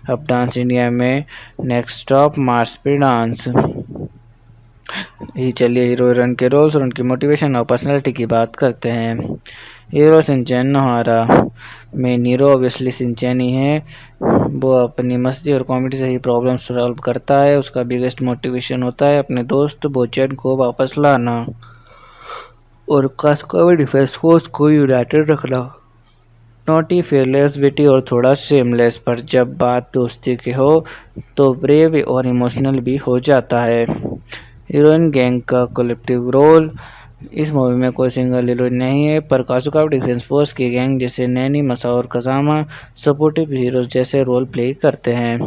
अब डांस इंडिया में नेक्स्ट स्टॉप मार्स पे डांस। चलिए हीरो हीरोइन के रोल्स और उनकी मोटिवेशन और पर्सनैलिटी की बात करते हैं। Hero Shinchan Nohara. Main hero obviously Shinchan ही है। वो अपनी मस्ती और कॉमेडी से ही प्रॉब्लम सॉल्व करता है। उसका बिगेस्ट मोटिवेशन होता है अपने दोस्त बोचेन को वापस लाना और कासुकाबे डिफेंस फोर्स को यूनाइटेड रखना। नॉटी, फेयरलेस, विटी और थोड़ा शेमलेस, पर जब बात दोस्ती की हो तो ब्रेव और इमोशनल भी हो जाता है। हीरोइन गैंग का कलेक्टिव रोल। इस मूवी में कोई सिंगल हीरोइन नहीं है, पर कासुकाबे डिफेंस फोर्स की गैंग जैसे नैनी, मसा और कजामा सपोर्टिव हीरोज जैसे रोल प्ले करते हैं।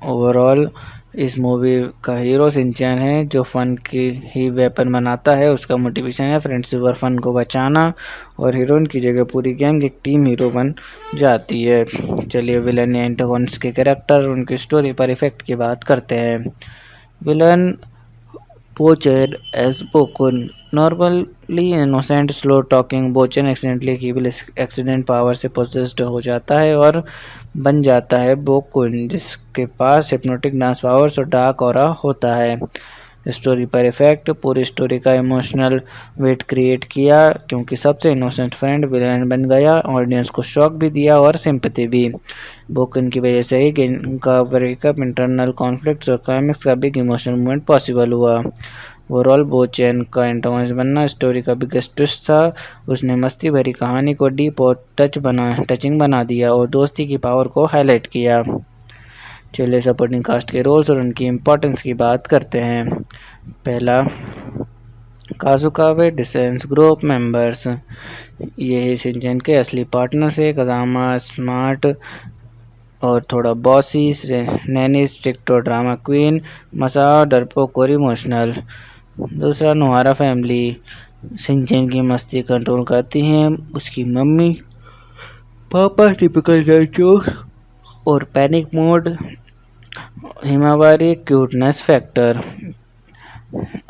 ओवरऑल इस मूवी का हीरो सिंचैन है, जो फन की ही वेपन बनाता है। उसका मोटिवेशन है फ्रेंडशिप और फन को बचाना, और हीरोइन की जगह पूरी गैंग एक टीम हीरो बन जाती है। चलिए विलन या एंटागोनिस्ट के कैरेक्टर और उनकी स्टोरी पर इफेक्ट की बात करते हैं। Villain Bochan as Bokun. Normally innocent, slow talking Bochan accidentally evil accident power से पोसेस्ड हो जाता है और बन जाता है बोकुन, जिसके पास हिप्नोटिक डांस पावर्स और डार्क ऑरा होता है। स्टोरी पर इफेक्ट, पूरी स्टोरी का इमोशनल वेट क्रिएट किया क्योंकि सबसे इनोसेंट फ्रेंड विलेन बन गया, ऑडियंस को शॉक भी दिया और सिंपैथी भी। बुक इनकी वजह से ही इनका ब्रेकअप, इंटरनल कॉन्फ्लिक्ट्स और क्लाइमेक्स का बिग इमोशनल मूवमेंट पॉसिबल हुआ। ओवरऑल बो चैन का एंटागोनिस्ट बनना स्टोरी का बिगेस्ट ट्विस्ट था। उसने मस्ती भरी कहानी को डीप और टचिंग बना दिया और दोस्ती की पावर को हाईलाइट किया। चलिए सपोर्टिंग कास्ट के रोल्स और उनकी इम्पोर्टेंस की बात करते हैं। पहला, काजुकावे डिसेंस ग्रुप मेंबर्स। ये शिनचैन के असली पार्टनर्स है। कज़ामा स्मार्ट और थोड़ा बॉसी, नैनी स्ट्रिक्ट और ड्रामा क्वीन, मसाओ डरपोक और इमोशनल। दूसरा, नोहारा फैमिली। शिनचैन की मस्ती कंट्रोल करती हैं उसकी मम्मी, पापा टिपिकल जोक और panic mode, Himawari cuteness factor.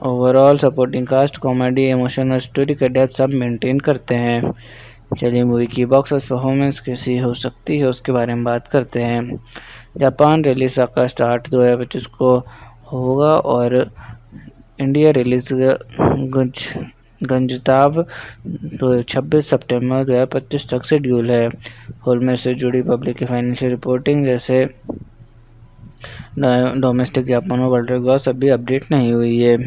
Overall supporting cast comedy, emotion और स्टोरी का डेप्थ सब मेंटेन करते हैं। चलिए मूवी की बॉक्स ऑफिस परफॉर्मेंस कैसी हो सकती है उसके बारे में बात करते हैं। जापान रिलीज अगस्त 8, 2025 को होगा और इंडिया रिलीज गंजताब 26 सितंबर 2025 तक शेड्यूल है। फिल्म से जुड़ी पब्लिक की फाइनेंशियल रिपोर्टिंग जैसे डोमेस्टिक जापान और वर्ल्ड ग्रॉस अभी अपडेट नहीं हुई है।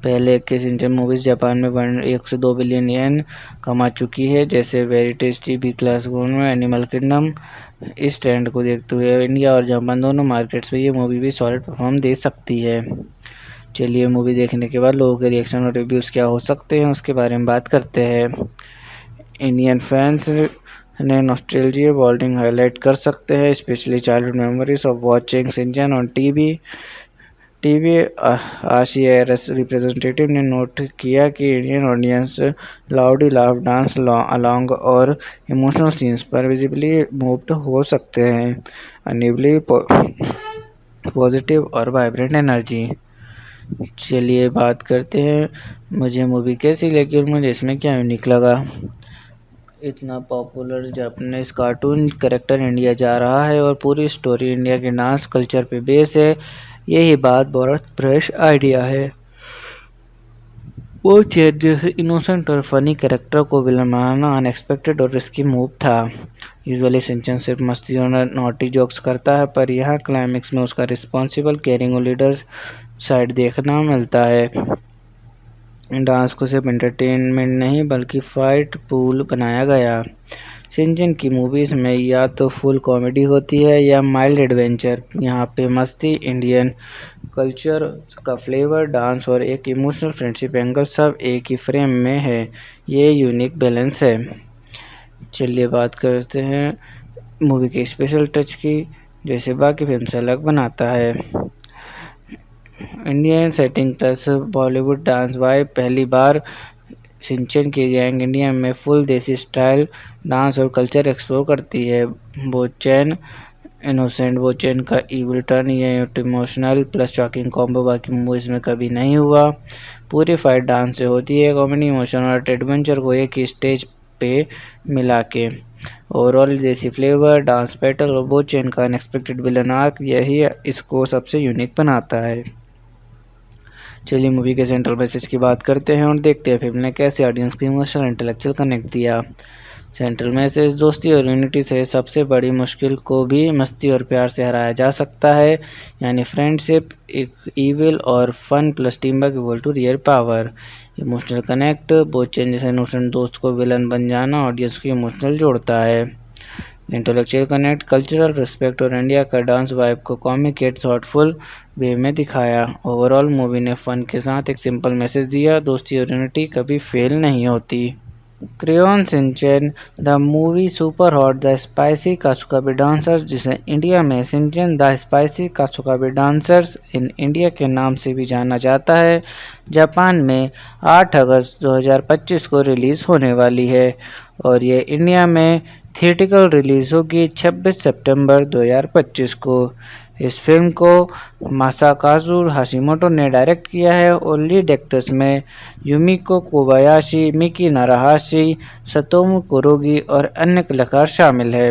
पहले के शिनचैन मूवीज जापान में 1 से 2 बिलियन येन कमा चुकी है, जैसे वेरी टेस्टी, बी क्लास में एनिमल किंगडम। इस ट्रेंड को देखते हुए इंडिया और जापान दोनों मार्केट्स में ये मूवी भी सॉलिड परफॉर्म दे सकती है। चलिए मूवी देखने के बाद लोगों के रिएक्शन और रिव्यूज़ क्या हो सकते हैं उसके बारे में बात करते हैं। इंडियन फैंस ने नॉस्टैल्जिया बॉन्डिंग हाईलाइट कर सकते हैं, specially childhood memories of watching Shinchan on TV. RCRS representative ने नोट किया कि Indian audience loudly laugh, dance along और इमोशनल सीन्स पर विजिबली मूव्ड हो सकते हैं। अनइवली पॉजिटिव और वाइब्रेंट एनर्जी। चलिए बात करते हैं मुझे मूवी कैसी लगी और मुझे इसमें क्या यूनिक लगा। इतना popular Japanese cartoon character India जा रहा है और पूरी स्टोरी इंडिया के डांस कल्चर पे बेस है। यही बात बहुत फ्रेश आइडिया है। वो चेंज जैसे इनोसेंट और फनी कैरेक्टर को विलन बनाना अनएक्सपेक्टेड और रिस्की मूव था। यूजुअली शिनचैन सिर्फ मस्ती और नॉटी जोक्स करता है, पर यहाँ क्लाइमेक्स में उसका रिस्पॉन्सिबल, केयरिंग और लीडर साइड देखना मिलता है। डांस को सिर्फ एंटरटेनमेंट नहीं बल्कि फाइट पूल बनाया गया। शिनचैन की मूवीज़ में या तो फुल कॉमेडी होती है या माइल्ड एडवेंचर। यहाँ पे मस्ती, इंडियन कल्चर का फ्लेवर, डांस और एक इमोशनल फ्रेंडशिप एंगल सब एक ही फ्रेम में है। ये यूनिक बैलेंस है। चलिए बात करते हैं मूवी के स्पेशल टच की, जैसे बाकी फिल्म से अलग बनाता है। Indian setting plus Bollywood dance vibe. पहली बार शिनचैन की गैंग इंडिया में फुल देसी स्टाइल डांस और कल्चर एक्सप्लोर करती है। बोचैन इनोसेंट बोचैन का इविल टर्न, ये इमोशनल प्लस शॉकिंग कॉम्बो बाकी मूवीज़ में कभी नहीं हुआ। पूरी फाइट डांस से होती है, कॉमेडी, इमोशन और एडवेंचर को एक ही स्टेज पे मिला के। ओवरऑल देसी फ्लेवर, डांस बैटल और बोचैन का अनएक्सपेक्टेड विलन आर्क, यही इसको सबसे यूनिक बनाता है। चलिए मूवी के सेंट्रल मैसेज की बात करते हैं और देखते हैं फिल्म ने कैसे ऑडियंस को इमोशनल इंटेलेक्चुअल कनेक्ट दिया। सेंट्रल मैसेज, दोस्ती और यूनिटी से सबसे बड़ी मुश्किल को भी मस्ती और प्यार से हराया जा सकता है, यानी फ्रेंडशिप इविल और fun plus team work equal to real power. Emotional connect, बोचैन जैसे इनोसेंट दोस्त को विलन बन जाना ऑडियंस को इमोशनल जोड़ता है। इंटेलेक्चुअल कनेक्ट, कल्चरल रिस्पेक्ट और इंडिया का डांस वाइब को कॉमिक एट थॉटफुल वे में दिखाया। ओवरऑल मूवी ने फन के साथ एक सिंपल मैसेज दिया, दोस्ती और यूनिटी कभी फेल नहीं होती। Crayon Shinchan the movie super hot the spicy Kasukabe dancers, जिसे इंडिया में Shinchan the spicy Kasukabe dancers in India के नाम से भी जाना जाता है, जापान में 8 अगस्त 2025 को रिलीज़ होने वाली है और ये इंडिया में थिएट्रिकल रिलीज़ होगी 26 सितंबर 2025 को। इस फिल्म को मासाकाजु हाशिमोटो ने डायरेक्ट किया है और लीड एक्टर्स में युमिको कोबायाशी, मिकी नाराहाशी, सतोमु कुरुगी और अन्य कलाकार शामिल है।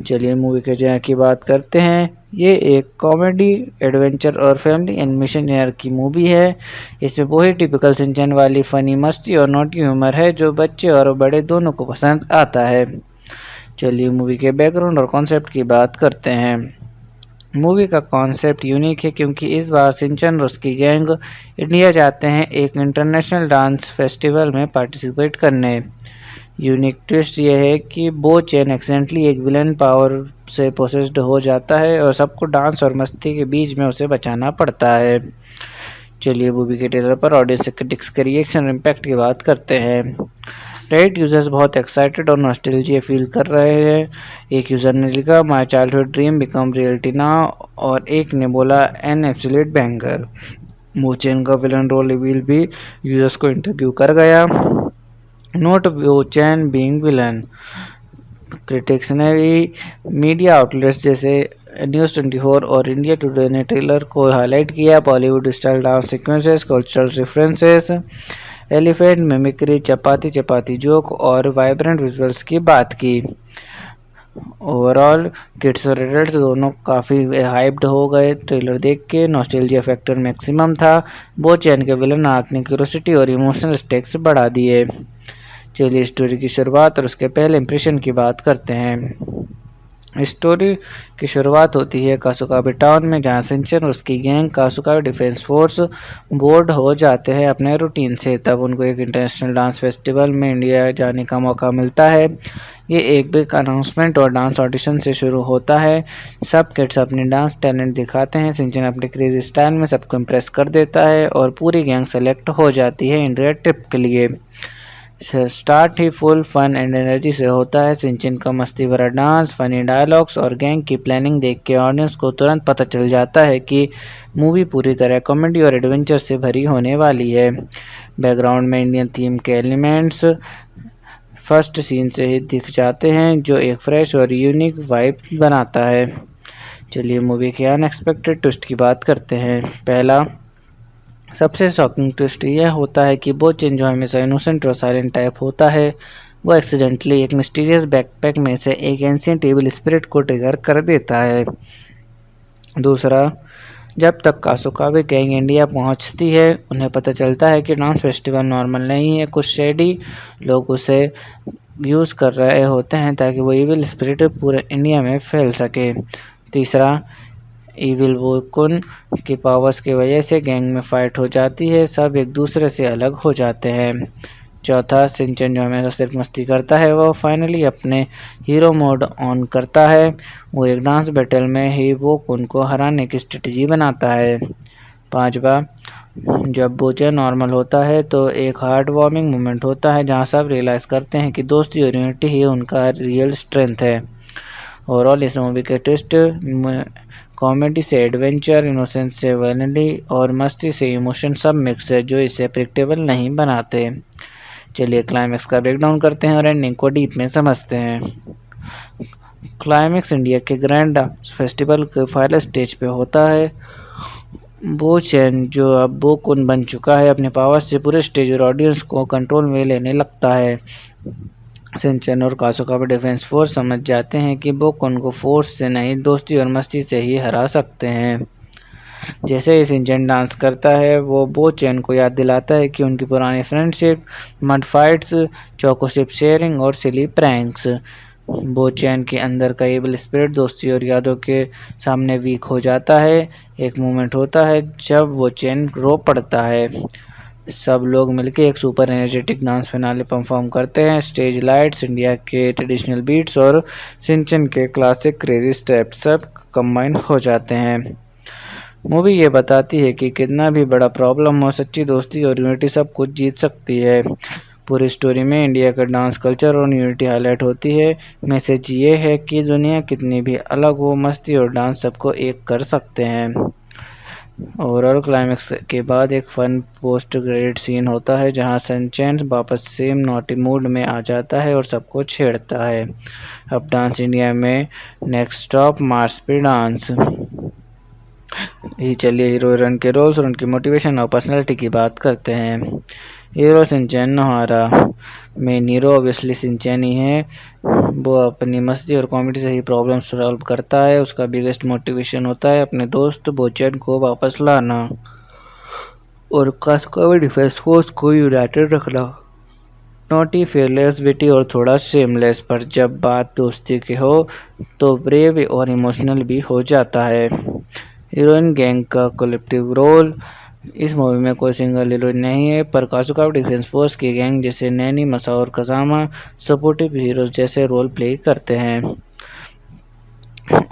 चलिए मूवी के जॉनर की बात करते हैं। ये एक कॉमेडी, एडवेंचर और फैमिली एनिमेशन जॉनर की मूवी है। इसमें वही टिपिकल सिंचन वाली फनी मस्ती और नोटी ह्यूमर है जो बच्चे और बड़े दोनों को पसंद आता है। चलिए मूवी के बैकग्राउंड और कॉन्सेप्ट की बात करते हैं। मूवी का कॉन्सेप्ट यूनिक है क्योंकि इस बार सिंचन और उसकी गैंग इंडिया जाते हैं एक इंटरनेशनल डांस फेस्टिवल में पार्टिसिपेट करने। यूनिक ट्विस्ट यह है कि बो चैन एक्सीडेंटली एक विलन पावर से पोसेस्ड हो जाता है और सबको डांस और मस्ती के बीच में उसे बचाना पड़ता है। चलिए मूवी के ट्रेलर पर ऑडियंस क्रिटिक्स के रिएक्शन और इम्पैक्ट की बात करते हैं। रेडिट यूजर्स बहुत एक्साइटेड और नॉस्टैल्जिया फील कर रहे हैं। एक यूज़र ने लिखा my childhood dream become reality now और एक ने बोला एन एब्सोल्यूट बैंगर। बो चैन का विलन रोल रिवील भी यूजर्स को इंटरव्यू कर गया। नोट बो चैन बीइंग विलन। क्रिटिक्स ने भी मीडिया आउटलेट्स जैसे न्यूज़ 24 और इंडिया टुडे ने ट्रेलर को हाईलाइट किया। Bollywood style dance sequences, cultural references, elephant mimicry, chapati chapati joke और वाइब्रेंट विजुअल्स की बात की। ओवरऑल किड्स और एडल्ट्स दोनों काफ़ी हाइप्ड हो गए ट्रेलर देख के। नॉस्टैल्जिया फैक्टर मैक्सिमम था। बो चैन के विलन आर्क ने क्यूरियोसिटी और इमोशनल स्टेक्स बढ़ा दिए। चलिए स्टोरी की शुरुआत और उसके पहले इंप्रेशन की बात करते हैं। स्टोरी की शुरुआत होती है कासुकाबे टाउन में, जहां सिंचन और उसकी गैंग कासुकाबे डिफेंस फोर्स बोर्ड हो जाते हैं अपने रूटीन से। तब उनको एक इंटरनेशनल डांस फेस्टिवल में इंडिया जाने का मौका मिलता है। ये एक बिग अनाउंसमेंट और डांस ऑडिशन से शुरू होता है। सब किड्स अपने डांस टैलेंट दिखाते हैं। सिंचन अपने क्रेजी स्टाइल में सबको इम्प्रेस कर देता है और पूरी गैंग सेलेक्ट हो जाती है इंडिया ट्रिप के लिए। स्टार्ट ही फुल फन एंड एनर्जी से होता है। सिंचन का मस्ती भरा डांस, फनी डायलॉग्स और गैंग की प्लानिंग देख के ऑडियंस को तुरंत पता चल जाता है कि मूवी पूरी तरह कॉमेडी और एडवेंचर से भरी होने वाली है। बैकग्राउंड में इंडियन थीम के एलिमेंट्स फर्स्ट सीन से ही दिख जाते हैं जो एक फ्रेश और यूनिक वाइब बनाता है। चलिए मूवी के अनएक्सपेक्टेड ट्विस्ट की बात करते हैं। पहला सबसे शॉकिंग ट्विस्ट यह होता है कि बो चैन, जो हमेशा इनोसेंट और साइलेंट टाइप होता है, वो एक्सीडेंटली एक मिस्टीरियस बैकपैक में से एक एंशिएंट टेबल स्पिरिट को ट्रिगर कर देता है। दूसरा, जब तक कासुकाबे गैंग इंडिया पहुंचती है, उन्हें पता चलता है कि डांस फेस्टिवल नॉर्मल नहीं है। कुछ शेडी लोग उसे यूज़ कर रहे होते हैं ताकि वो इविल स्पिरिट पूरे इंडिया में फैल सके। तीसरा, इविल वोकुन की पावर्स की वजह से गैंग में फाइट हो जाती है, सब एक दूसरे से अलग हो जाते हैं। चौथा, सिंचन जो हमेशा सिर्फ मस्ती करता है, वो फाइनली अपने हीरो मोड ऑन करता है। वो एक डांस बैटल में ही वोकुन को हराने की स्ट्रेटजी बनाता है। पांचवा, जब बो चैन नॉर्मल होता है तो एक हार्ट वार्मिंग मोमेंट होता है जहां सब रियलाइज़ करते हैं कि दोस्ती और यूनिटी ही उनका रियल स्ट्रेंथ है। ओवरऑल इस मूवी के ट्विस्ट कॉमेडी से एडवेंचर, इनोसेंस से वैलिडी और मस्ती से इमोशन सब मिक्स है जो इसे प्रेडिक्टेबल नहीं बनाते। चलिए क्लाइमैक्स का ब्रेकडाउन करते हैं और एंडिंग को डीप में समझते हैं। क्लाइमैक्स इंडिया के ग्रैंड फेस्टिवल के फाइनल स्टेज पे होता है। बो चैन, जो अब बो कुन बन चुका है, अपने पावर से पूरे स्टेज और ऑडियंस को कंट्रोल में लेने लगता है। सिंचन और कासुकाबे डिफेंस फोर्स समझ जाते हैं कि बो कुन को फोर्स से नहीं, दोस्ती और मस्ती से ही हरा सकते हैं। जैसे ही सिंचन डांस करता है, वो बो चैन को याद दिलाता है कि उनकी पुरानी फ्रेंडशिप, मड फाइट्स, चोकोशिप शेयरिंग और सिली प्रैंक्स। बो चैन के अंदर का एबल स्पिरिट दोस्ती और यादों के सामने वीक हो जाता है। एक मोमेंट होता है जब वो चैन रो पड़ता है। सब लोग मिलकर एक super energetic dance finale perform करते हैं। स्टेज लाइट्स, इंडिया के ट्रेडिशनल बीट्स और सिंचन के क्लासिक क्रेजी स्टेप्स सब कंबाइन हो जाते हैं। मूवी ये बताती है कि कितना भी बड़ा प्रॉब्लम हो, सच्ची दोस्ती और यूनिटी सब कुछ जीत सकती है। पूरी स्टोरी में इंडिया का डांस कल्चर और यूनिटी हाईलाइट होती है। मैसेज ये है कि दुनिया कितनी भी अलग हो, मस्ती और डांस सबको एक कर सकते हैं। ओवरऑल क्लाइमैक्स के बाद एक फन पोस्ट क्रेडिट सीन होता है जहां सनचैन वापस सेम नॉटी मूड में आ जाता है और सबको छेड़ता है। अब डांस इंडिया में नेक्स्ट स्टॉप मार्स पे डांस। चलिए हीरो हीरोइन के रोल्स और उनकी मोटिवेशन और पर्सनैलिटी की बात करते हैं। Hero Shinchan Nohara. Main hero obviously Shinchan ही है। वो अपनी मस्ती और कॉमेडी से ही प्रॉब्लम सॉल्व करता है। उसका बिगेस्ट मोटिवेशन होता है अपने दोस्त बोचैन को वापस लाना और कास्कोवे डिफेंस फोर्स को यूनाइटेड रखना। नॉटी, फेयरलेस, विटी और थोड़ा शेमलेस, पर जब बात दोस्ती की हो तो ब्रेव और इमोशनल भी हो जाता है। हीरोइन गैंग का कलेक्टिव रोल। इस मूवी में कोई सिंगल हीरोइन नहीं है, पर काजुका डिफेंस फोर्स की गैंग जैसे नैनी, मसा और कजामा सपोर्टिव हीरोज जैसे रोल प्ले करते हैं।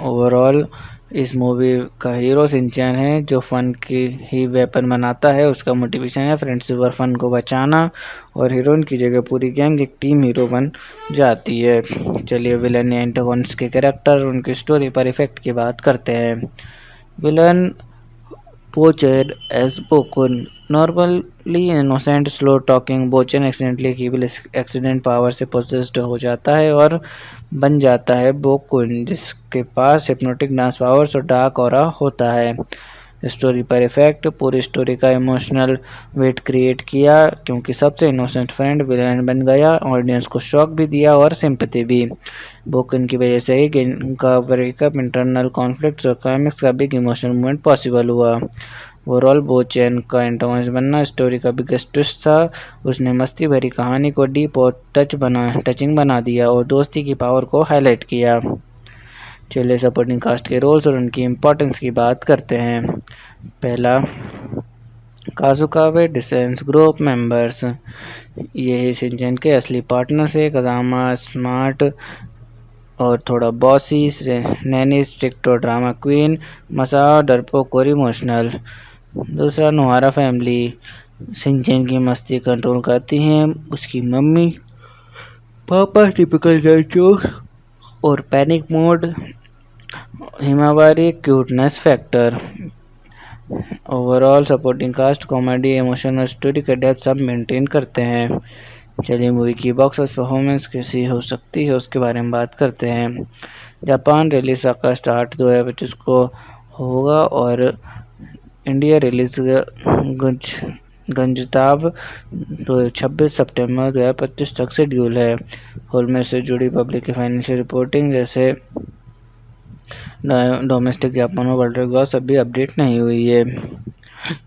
ओवरऑल इस मूवी का हीरो शिनचैन है, जो फन की ही वेपन बनाता है। उसका मोटिवेशन है फ्रेंडशिप और फन को बचाना, और हीरोइन की जगह पूरी गैंग एक टीम हीरो बन जाती है। चलिए विलन या एंटागोनिस्ट के कैरेक्टर, उनकी स्टोरी पर इफेक्ट की बात करते हैं। Villain Bochen as Bokun. Normally innocent, slow talking, Bochen accidentally evil accident power से पोजेस्ड हो जाता है और बन जाता है बोकुन, जिसके पास हिप्नोटिक डांस पावर्स और डार्क ऑरा होता है। स्टोरी पर इफेक्ट। पूरी स्टोरी का इमोशनल वेट क्रिएट किया, क्योंकि सबसे इनोसेंट फ्रेंड विलेन बन गया, ऑडियंस को शॉक भी दिया और सिंपैथी भी। बोकन की वजह से ही गेम का ब्रेकअप, इंटरनल कॉन्फ्लिक्ट्स और क्लाइमेक्स का बिग इमोशनल मूवमेंट पॉसिबल हुआ। ओवरऑल बोचैन का एंटागोनिस्ट बनना स्टोरी का बिगेस्ट ट्विस्ट था। उसने मस्ती भरी कहानी को डीप और टचिंग बना दिया और दोस्ती की पावर को हाईलाइट किया। चलिए सपोर्टिंग कास्ट के रोल्स और उनकी इम्पोर्टेंस की बात करते हैं। पहला, काजुकावे डिसेंस ग्रुप मेंबर्स। ये शिनचैन के असली पार्टनर्स है। कजामा स्मार्ट और थोड़ा बॉसी, नैनी स्ट्रिक्ट और ड्रामा क्वीन, मसा डरपोक और इमोशनल। दूसरा, नोहारा फैमिली। शिनचैन की मस्ती कंट्रोल करती हैं उसकी मम्मी, पापा टिपिकल जोक और panic mode, Himawari cuteness factor. Overall supporting cast comedy, emotion और स्टोरी का डेप्थ सब मेंटेन करते हैं। चलिए मूवी की बॉक्स ऑफिस परफॉर्मेंस कैसी हो सकती है उसके बारे में बात करते हैं। जापान रिलीज का स्टार्ट 2025 को होगा और इंडिया रिलीज गंजताब 26 सितंबर 2025 तक शेड्यूल है। फिल्म से जुड़ी पब्लिक की फाइनेंशियल रिपोर्टिंग जैसे डोमेस्टिक जापान और वर्ल्ड ग्रॉस अभी अपडेट नहीं हुई है।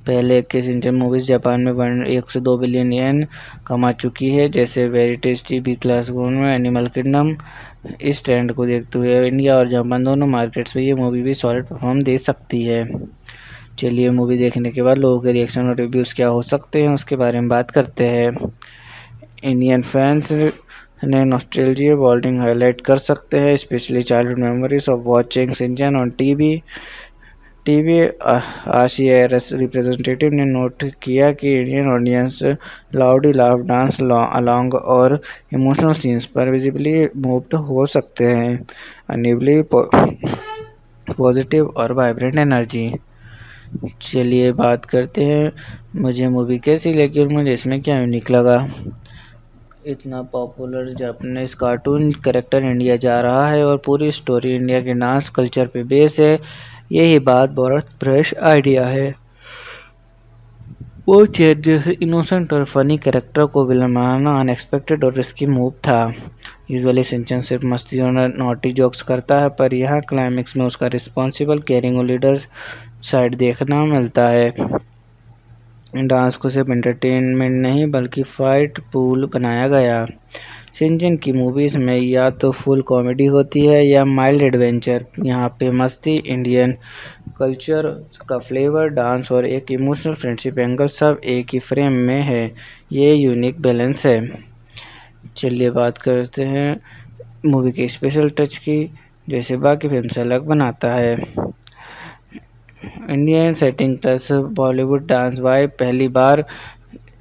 पहले के शिनचैन मूवीज जापान में 1 से 2 बिलियन येन कमा चुकी है, जैसे वेरी टेस्टी, बी क्लास गोन में एनिमल किंगडम। इस ट्रेंड को देखते हुए इंडिया और जापान दोनों मार्केट्स में ये मूवी भी सॉलिड परफॉर्म दे सकती है। चलिए मूवी देखने के बाद लोगों के रिएक्शन और रिव्यूज़ क्या हो सकते हैं उसके बारे में बात करते हैं। इंडियन फैंस ने नॉस्टैल्जिया बॉन्डिंग हाईलाइट कर सकते हैं, specially childhood memories of watching Shinchan on TV. RCRS representative ने नोट किया कि Indian audience loudly laugh, dance along और इमोशनल सीन्स पर विजिबली मूव्ड हो सकते हैं। अनेबली पॉजिटिव और वाइब्रेंट एनर्जी। चलिए बात करते हैं मुझे मूवी कैसी लगी और मुझे इसमें क्या यूनिक लगा। इतना popular Japanese cartoon character India जा रहा है और पूरी स्टोरी इंडिया के डांस कल्चर पे बेस है। यही बात बहुत फ्रेश आइडिया है। वो चेत जैसे इनोसेंट और फनी कैरेक्टर को विलन बनाना अनएक्सपेक्टेड और रिस्की मूव था। यूजुअली शिनचैन सिर्फ मस्ती और नॉटी जोक्स करता है, पर यहाँ क्लाइमेक्स में उसका रिस्पॉन्सिबल, केयरिंग और लीडर साइड देखना मिलता है। डांस को सिर्फ एंटरटेनमेंट नहीं बल्कि फाइट पूल बनाया गया। शिनचैन की मूवीज़ में या तो फुल कॉमेडी होती है या माइल्ड एडवेंचर। यहाँ पे मस्ती, इंडियन कल्चर का फ्लेवर, डांस और एक इमोशनल फ्रेंडशिप एंगल सब एक ही फ्रेम में है। ये यूनिक बैलेंस है। चलिए बात करते हैं मूवी के स्पेशल टच की, जैसे बाकी फिल्म से अलग बनाता है। Indian setting plus Bollywood dance vibe. पहली बार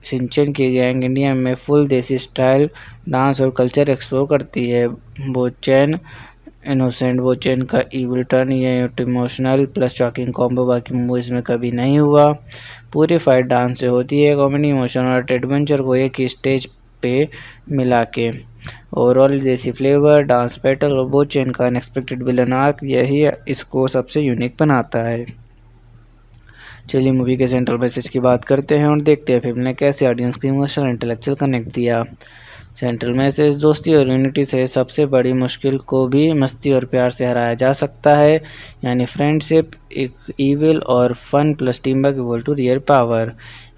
शिनचैन की गैंग इंडिया में फुल देसी स्टाइल डांस और कल्चर एक्सप्लोर करती है। बोचैन इनोसेंट बोचैन का इविल टर्न, ये इमोशनल प्लस शॉकिंग कॉम्बो बाकी मूवीज़ में कभी नहीं हुआ। पूरी फाइट डांस से होती है, कॉमेडी, इमोशन और एडवेंचर को एक ही स्टेज पे मिला के। ओवरऑल देसी फ्लेवर, डांस बैटल और बोचैन का अनएक्सपेक्टेड विलन आर्क, यही इसको सबसे यूनिक बनाता है। चलिए मूवी के सेंट्रल मैसेज की बात करते हैं और देखते हैं फिल्म ने कैसे ऑडियंस को इमोशनल इंटेलेक्चुअल कनेक्ट दिया। सेंट्रल मैसेज: दोस्ती और यूनिटी से सबसे बड़ी मुश्किल को भी मस्ती और प्यार से हराया जा सकता है, यानी फ्रेंडशिप इविल और fun plus team work equal to real power.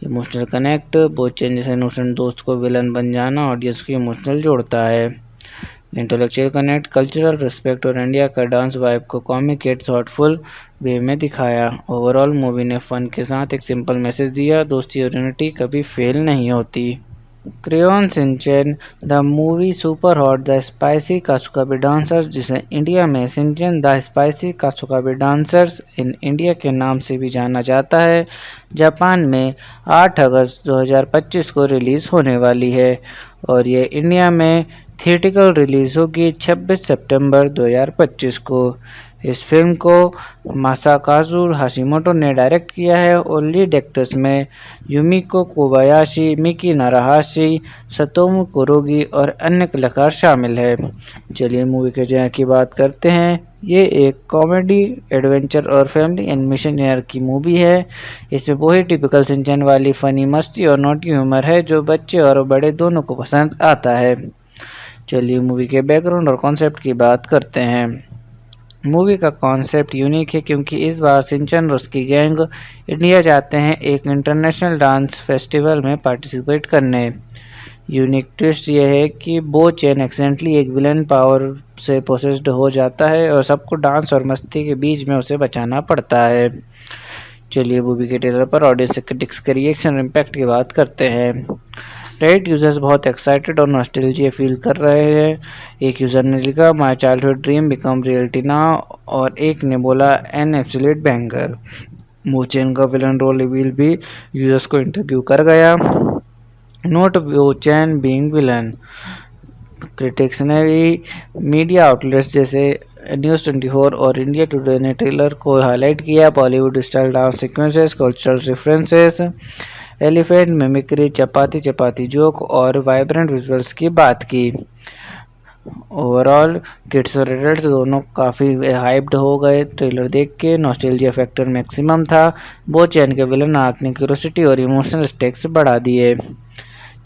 Emotional connect: both changes innocent दोस्त को विलन बन जाना ऑडियंस को इमोशनल जोड़ता है। इंटेलेक्चुअल कनेक्ट: कल्चरल रिस्पेक्ट और इंडिया का डांस वाइब को कॉमिक एट थॉटफुल वे में दिखाया। ओवरऑल मूवी ने फन के साथ एक सिंपल मैसेज दिया, दोस्ती और यूनिटी कभी फेल नहीं होती। Crayon Shinchan the movie super hot the spicy Kasukabe dancers, जिसे इंडिया में Shinchan the spicy Kasukabe dancers in India के नाम से भी जाना जाता है, जापान में 8 अगस्त 2025 को रिलीज़ होने वाली है और ये इंडिया में थिएट्रिकल रिलीज़ होगी 26 सितंबर 2025 को। इस फिल्म को मासाकाजु हाशिमोटो ने डायरेक्ट किया है और लीड एक्टर्स में युमिको कोबायाशी, मिकी नाराहाशी, सतोमु कुरुगी और अन्य कलाकार शामिल है। चलिए मूवी के जॉनर की बात करते हैं। ये एक कॉमेडी, एडवेंचर और फैमिली एनिमेशन जॉनर की मूवी है। इसमें वही टिपिकल शिनचैन वाली फनी मस्ती और नॉटी ह्यूमर है जो बच्चे और बड़े दोनों को पसंद आता है। चलिए मूवी के बैकग्राउंड और कॉन्सेप्ट की बात करते हैं। मूवी का कॉन्सेप्ट यूनिक है क्योंकि इस बार शिनचैन और उसकी गैंग इंडिया जाते हैं एक इंटरनेशनल डांस फेस्टिवल में पार्टिसिपेट करने। यूनिक ट्विस्ट यह है कि बो चैन एक्सीडेंटली एक विलन पावर से पोसेस्ड हो जाता है और सबको डांस और मस्ती के बीच में उसे बचाना पड़ता है। चलिए मूवी के ट्रेलर पर ऑडियंस क्रिटिक्स के रिएक्शन और इम्पैक्ट की बात करते हैं। रेडिट यूजर्स बहुत एक्साइटेड और नॉस्टैल्जिया फील कर रहे हैं। एक यूज़र ने लिखा my childhood dream become reality now और एक ने बोला एन एब्सोल्यूट बैंगर। बो चैन का विलन रोल रिवील भी यूजर्स को इंटरव्यू कर गया। नोट बो चैन बीइंग विलन। क्रिटिक्स ने भी मीडिया आउटलेट्स जैसे न्यूज़ 24 और इंडिया टुडे ने ट्रेलर को हाईलाइट किया। Bollywood style dance sequences, cultural references, elephant mimicry, chapati chapati joke और वाइब्रेंट विजुअल्स की बात की। ओवरऑल किड्स और एडल्ट्स दोनों काफ़ी हाइप्ड हो गए ट्रेलर देख के। नॉस्टैल्जिया फैक्टर मैक्सिमम था। बो चैन के विलन आर्क ने क्यूरियोसिटी और इमोशनल स्टेक्स बढ़ा दिए।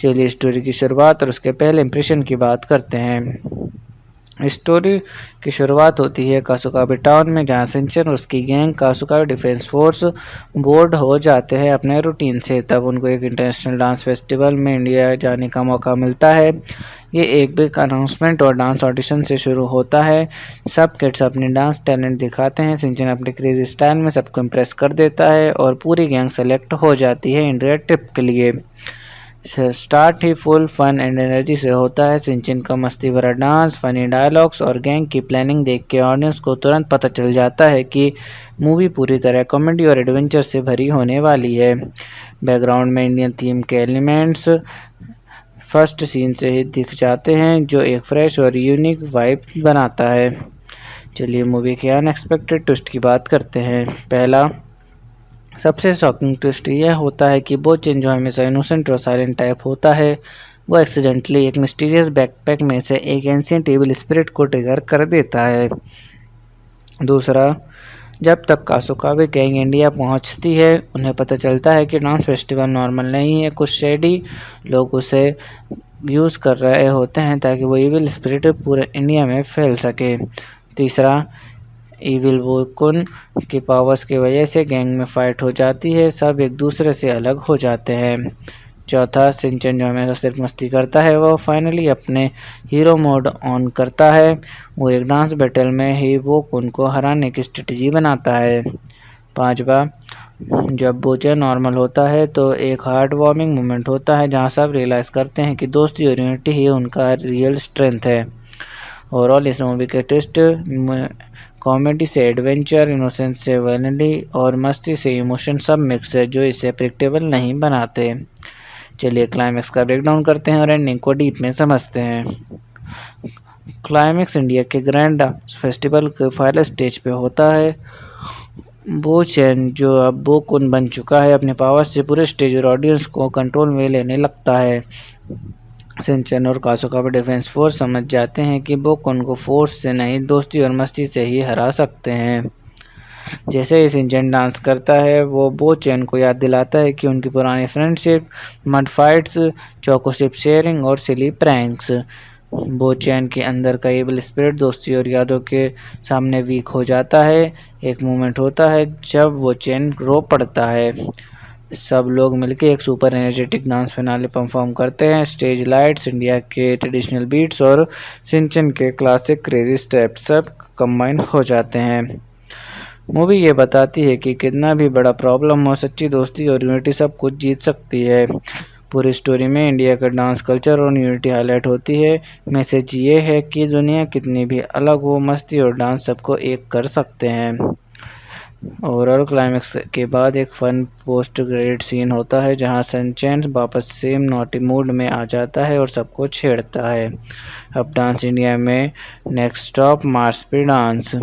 चलिए स्टोरी की शुरुआत और उसके पहले इंप्रेशन की बात करते हैं। स्टोरी की शुरुआत होती है कासुकाबे टाउन में, जहां शिनचैन और उसकी गैंग कासुकाबे डिफेंस फोर्स बोर्ड हो जाते हैं अपने रूटीन से। तब उनको एक इंटरनेशनल डांस फेस्टिवल में इंडिया जाने का मौका मिलता है। ये एक बिग अनाउंसमेंट और डांस ऑडिशन से शुरू होता है। सब किड्स अपने डांस टैलेंट दिखाते हैं। शिनचैन अपने क्रेजी स्टाइल में सबको इम्प्रेस कर देता है और पूरी गैंग सेलेक्ट हो जाती है इंडिया ट्रिप के लिए। स्टार्ट ही फुल फन एंड एनर्जी से होता है। शिनचैन का मस्ती भरा डांस, फनी डायलॉग्स और गैंग की प्लानिंग देख के ऑडियंस को तुरंत पता चल जाता है कि मूवी पूरी तरह कॉमेडी और एडवेंचर से भरी होने वाली है। बैकग्राउंड में इंडियन थीम के एलिमेंट्स फर्स्ट सीन से ही दिख जाते हैं जो एक फ्रेश और यूनिक वाइब बनाता है। चलिए मूवी के अनएक्सपेक्टेड ट्विस्ट की बात करते हैं। पहला सबसे शॉकिंग ट्विस्ट यह होता है कि बो चैन, जो हमेशा इनोसेंट और साइलेंट टाइप होता है, वो एक्सीडेंटली एक मिस्टीरियस बैकपैक में से एक एंशिएंट इविल स्पिरिट को ट्रिगर कर देता है। दूसरा, जब तक कासुकाबे गैंग इंडिया पहुंचती है उन्हें पता चलता है कि डांस फेस्टिवल नॉर्मल नहीं है। कुछ शेडी लोग उसे यूज़ कर रहे होते हैं ताकि वो इविल स्पिरिट पूरे इंडिया में फैल सके। तीसरा, इविल वोकुन की पावर्स की वजह से गैंग में फाइट हो जाती है, सब एक दूसरे से अलग हो जाते हैं। चौथा, शिनचैन जो हमेशा सिर्फ मस्ती करता है वो फाइनली अपने हीरो मोड ऑन करता है। वो एक डांस बैटल में ही वोकुन को हराने की स्ट्रेटजी बनाता है। पांचवा, जब बो चैन नॉर्मल होता है तो एक हार्ट वार्मिंग मोमेंट होता है जहां सब रियलाइज़ करते हैं कि दोस्ती और यूनिटी ही उनका रियल स्ट्रेंथ है। ओवरऑल इस मूवी के ट्विस्ट कॉमेडी से एडवेंचर, इनोसेंस से वैनिटी और मस्ती से इमोशन सब मिक्स है जो इसे प्रेडिक्टेबल नहीं बनाते। चलिए क्लाइमैक्स का ब्रेकडाउन करते हैं और एंडिंग को डीप में समझते हैं। क्लाइमैक्स इंडिया के ग्रैंड फेस्टिवल के फाइनल स्टेज पे होता है। बो चैन, जो अब बोकुन बन चुका है, अपने पावर से पूरे स्टेज और ऑडियंस को कंट्रोल में लेने लगता है। शिनचैन और कासुकाबे डिफेंस फोर्स समझ जाते हैं कि बोकुन को फोर्स से नहीं दोस्ती और मस्ती से ही हरा सकते हैं। जैसे ही शिनचैन डांस करता है वो बोचैन को याद दिलाता है कि उनकी पुरानी friendship, mud fights, choco chip sharing और सिली प्रैंक्स। बोचैन के अंदर का एबल स्पिरिट दोस्ती और यादों के सामने वीक हो जाता है। एक मोमेंट होता है जब बोचैन रो पड़ता है। सब लोग मिलकर एक super energetic dance finale perform करते हैं। स्टेज लाइट्स, इंडिया के ट्रेडिशनल बीट्स और शिनचैन के क्लासिक क्रेजी स्टेप्स सब कंबाइन हो जाते हैं। मूवी ये बताती है कि कितना भी बड़ा प्रॉब्लम हो, सच्ची दोस्ती और यूनिटी सब कुछ जीत सकती है। पूरी स्टोरी में इंडिया का डांस कल्चर और यूनिटी हाईलाइट होती है। मैसेज ये है कि दुनिया कितनी भी अलग हो, मस्ती और डांस सबको एक कर सकते हैं। ओवरऑल क्लाइमेक्स के बाद एक फन पोस्ट क्रेडिट सीन होता है जहां सनचैन वापस सेम नॉटी मूड में आ जाता है और सबको छेड़ता है। अब डांस इंडिया में नेक्स्ट स्टॉप मार्स पे डांस।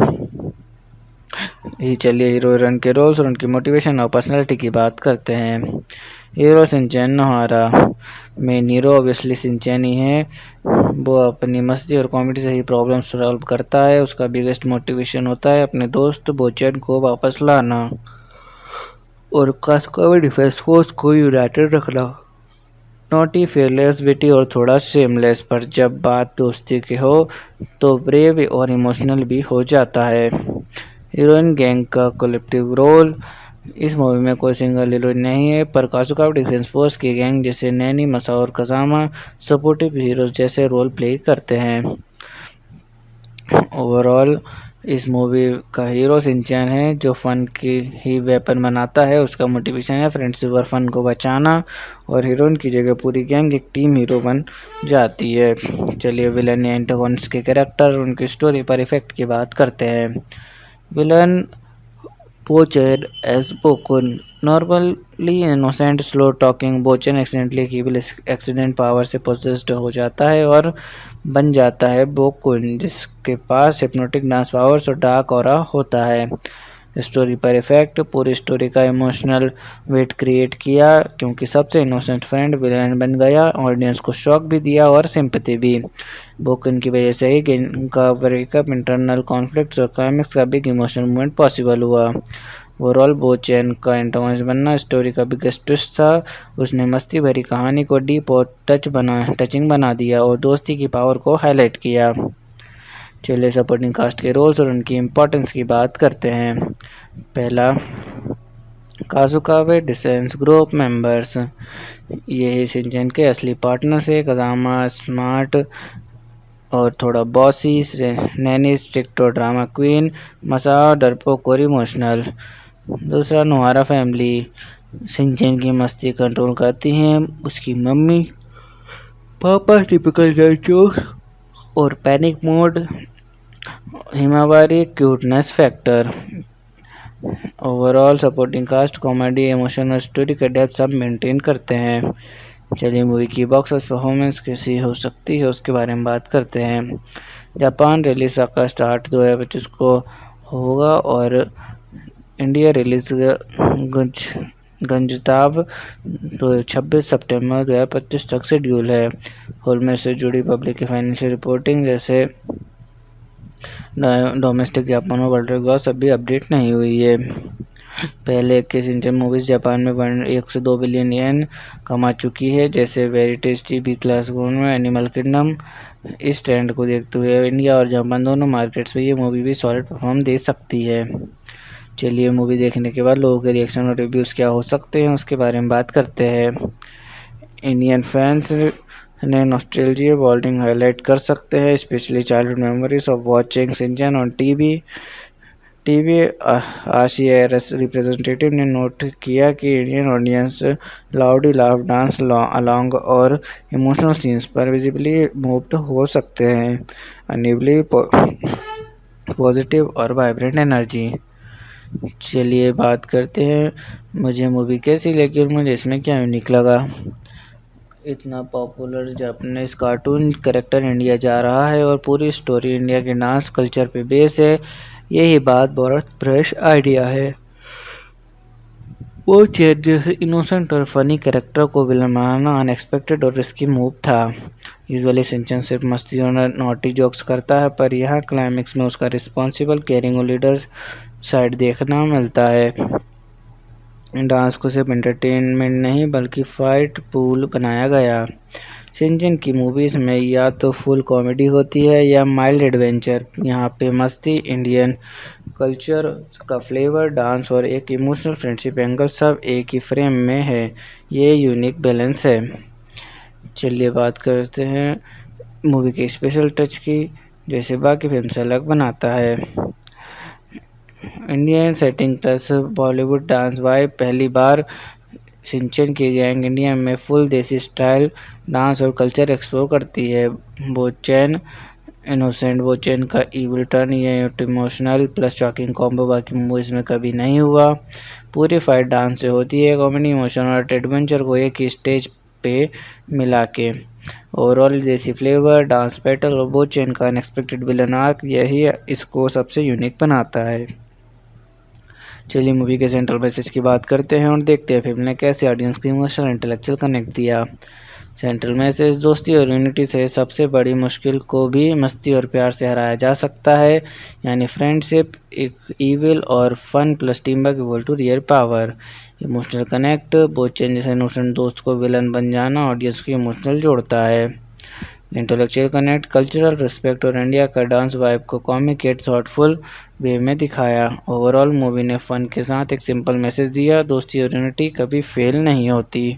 चलिए हीरो हीरोइन के रोल्स और उनकी मोटिवेशन और पर्सनैलिटी की बात करते हैं। Hero Shinchan Nohara. Main hero obviously Shinchan ही है। वो अपनी मस्ती और कॉमेडी से ही प्रॉब्लम सॉल्व करता है। उसका बिगेस्ट मोटिवेशन होता है अपने दोस्त बोचैन को वापस लाना और कास्कोवे डिफेंस फोर्स को यूनाइटेड रखना। नॉटी, फेयरलेस, विटी और थोड़ा शेमलेस, पर जब बात दोस्ती की हो तो ब्रेव और इमोशनल भी हो जाता है। हीरोइन गैंग का कलेक्टिव रोल। इस मूवी में कोई सिंगल हीरोइन नहीं है, पर काजुका डिफेंस फोर्स की गैंग जैसे नैनी, मसा और कजामा सपोर्टिव हीरोज जैसे रोल प्ले करते हैं। ओवरऑल इस मूवी का हीरो शिनचैन है जो फन की ही वेपन बनाता है। उसका मोटिवेशन है फ्रेंडशिप और फन को बचाना, और हीरोइन की जगह पूरी गैंग एक टीम हीरो बन जाती है। चलिए विलन या एंटागोनिस्ट के कैरेक्टर, उनकी स्टोरी पर इफेक्ट की बात करते हैं। Villain Bochan as Bokun. Normally innocent, slow talking Bochan accidentally कीबल एक्सीडेंट पावर से पोजेस्ड हो जाता है और बन जाता है बोकुन, जिसके पास हिप्नोटिक डांस पावर्स और डार्क ऑरा होता है। स्टोरी पर इफेक्ट। पूरी स्टोरी का इमोशनल वेट क्रिएट किया क्योंकि सबसे इनोसेंट फ्रेंड विलेन बन गया, ऑडियंस को शॉक भी दिया और सिंपैथी भी। बोकुन की वजह से ही गेम का ब्रेकअप, इंटरनल कॉन्फ्लिक्ट्स और क्लाइमेक्स का बिग इमोशनल मूवमेंट पॉसिबल हुआ। ओवरऑल बोचैन का एंटागोनिस्ट बनना स्टोरी का बिगेस्ट ट्विस्ट था। उसने मस्ती भरी कहानी को डीप और टचिंग बना दिया और दोस्ती की पावर को हाईलाइट किया। चलिए सपोर्टिंग कास्ट के रोल्स और उनकी इम्पोर्टेंस की बात करते हैं। पहला, काजुकावे डिसेंस ग्रुप मेंबर्स। ये शिनचैन के असली पार्टनर्स है। कजामा स्मार्ट और थोड़ा बॉसी, नैनी स्ट्रिक्ट और ड्रामा क्वीन, मसा डरपोक और इमोशनल। दूसरा, नोहारा फैमिली। शिनचैन की मस्ती कंट्रोल करती हैं उसकी मम्मी, पापा टिपिकल जोक और panic mode, Himawari cuteness factor. Overall supporting cast comedy, emotion और स्टोरी का डेप्थ सब मेंटेन करते हैं। चलिए मूवी की बॉक्स ऑफिस परफॉर्मेंस कैसी हो सकती है उसके बारे में बात करते हैं। जापान रिलीज का स्टार्ट 2025 को होगा और इंडिया रिलीज गंजताब 26 सितंबर 2025 तक शेड्यूल है। फिल्म से जुड़ी पब्लिक की फाइनेंशियल रिपोर्टिंग जैसे डोमेस्टिक जापान और वर्ल्ड ग्रॉस अभी अपडेट नहीं हुई है। पहले के शिनचैन मूवीज जापान में 1 से 2 बिलियन येन कमा चुकी है, जैसे वेरी टेस्टी, बी क्लास गोन में एनिमल किंगडम। इस ट्रेंड को देखते हुए इंडिया और जापान दोनों मार्केट्स में ये मूवी भी सॉलिड परफॉर्म दे सकती है। चलिए मूवी देखने के बाद लोगों के रिएक्शन और रिव्यूज़ क्या हो सकते हैं उसके बारे में बात करते हैं। इंडियन फैंस ने नॉस्टैल्जिया बॉन्डिंग हाईलाइट कर सकते हैं, specially childhood memories of watching Shinchan on TV. RCRS representative ने नोट किया कि Indian audience loudly laugh, dance along और इमोशनल सीन्स पर विजिबली मूव्ड हो सकते हैं। अनइवली पॉजिटिव और वाइब्रेंट एनर्जी। चलिए बात करते हैं मुझे मूवी कैसी लगी और मुझे इसमें क्या यूनिक लगा। इतना popular Japanese cartoon character India जा रहा है और पूरी स्टोरी इंडिया के डांस कल्चर पे बेस है। यही बात बहुत फ्रेश आइडिया है। वो जैसे इनोसेंट और फनी कैरेक्टर को विलन बनाना अनएक्सपेक्टेड और रिस्की मूव था। यूजुअली शिनचैन सिर्फ मस्ती और नॉटी जोक्स करता है, पर यहाँ क्लाइमेक्स में उसका रिस्पॉन्सिबल, केयरिंग और लीडर साइड देखना मिलता है। डांस को सिर्फ एंटरटेनमेंट नहीं बल्कि फाइट पूल बनाया गया। शिनचैन की मूवीज़ में या तो फुल कॉमेडी होती है या माइल्ड एडवेंचर। यहाँ पे मस्ती, इंडियन कल्चर का फ्लेवर, डांस और एक इमोशनल फ्रेंडशिप एंगल सब एक ही फ्रेम में है। ये यूनिक बैलेंस है। चलिए बात करते हैं मूवी के स्पेशल टच की, जैसे बाकी फिल्म से अलग बनाता है। Indian setting plus Bollywood dance vibe. पहली बार शिनचैन की गैंग इंडिया में फुल देसी स्टाइल डांस और कल्चर एक्सप्लोर करती है। बोचैन इनोसेंट बोचैन का इविल टर्न, ये इमोशनल प्लस शॉकिंग कॉम्बो बाकी मूवीज़ में कभी नहीं हुआ। पूरी फाइट डांस से होती है, कॉमेडी, इमोशन और एडवेंचर को एक ही स्टेज पे मिला के। ओवरऑल देसी फ्लेवर, डांस बैटल और बोचैन का अनएक्सपेक्टेड विलन आर्क, यही इसको सबसे यूनिक बनाता है। चलिए मूवी के सेंट्रल मैसेज की बात करते हैं और देखते हैं फिल्म ने कैसे ऑडियंस को इमोशनल इंटेलेक्चुअल कनेक्ट दिया। सेंट्रल मैसेज, दोस्ती और यूनिटी से सबसे बड़ी मुश्किल को भी मस्ती और प्यार से हराया जा सकता है। यानी फ्रेंडशिप इविल और fun plus team work equal to real power. Emotional connect, बोचैन जैसे इनोसेंट दोस्त को विलन बन जाना ऑडियंस को इमोशनल जोड़ता है। इंटेलेक्चुअल कनेक्ट, कल्चरल रिस्पेक्ट और इंडिया का डांस वाइब को कॉमिक एट थॉटफुल वे में दिखाया। ओवरऑल मूवी ने फन के साथ एक सिंपल मैसेज दिया, दोस्ती और यूनिटी कभी फेल नहीं होती।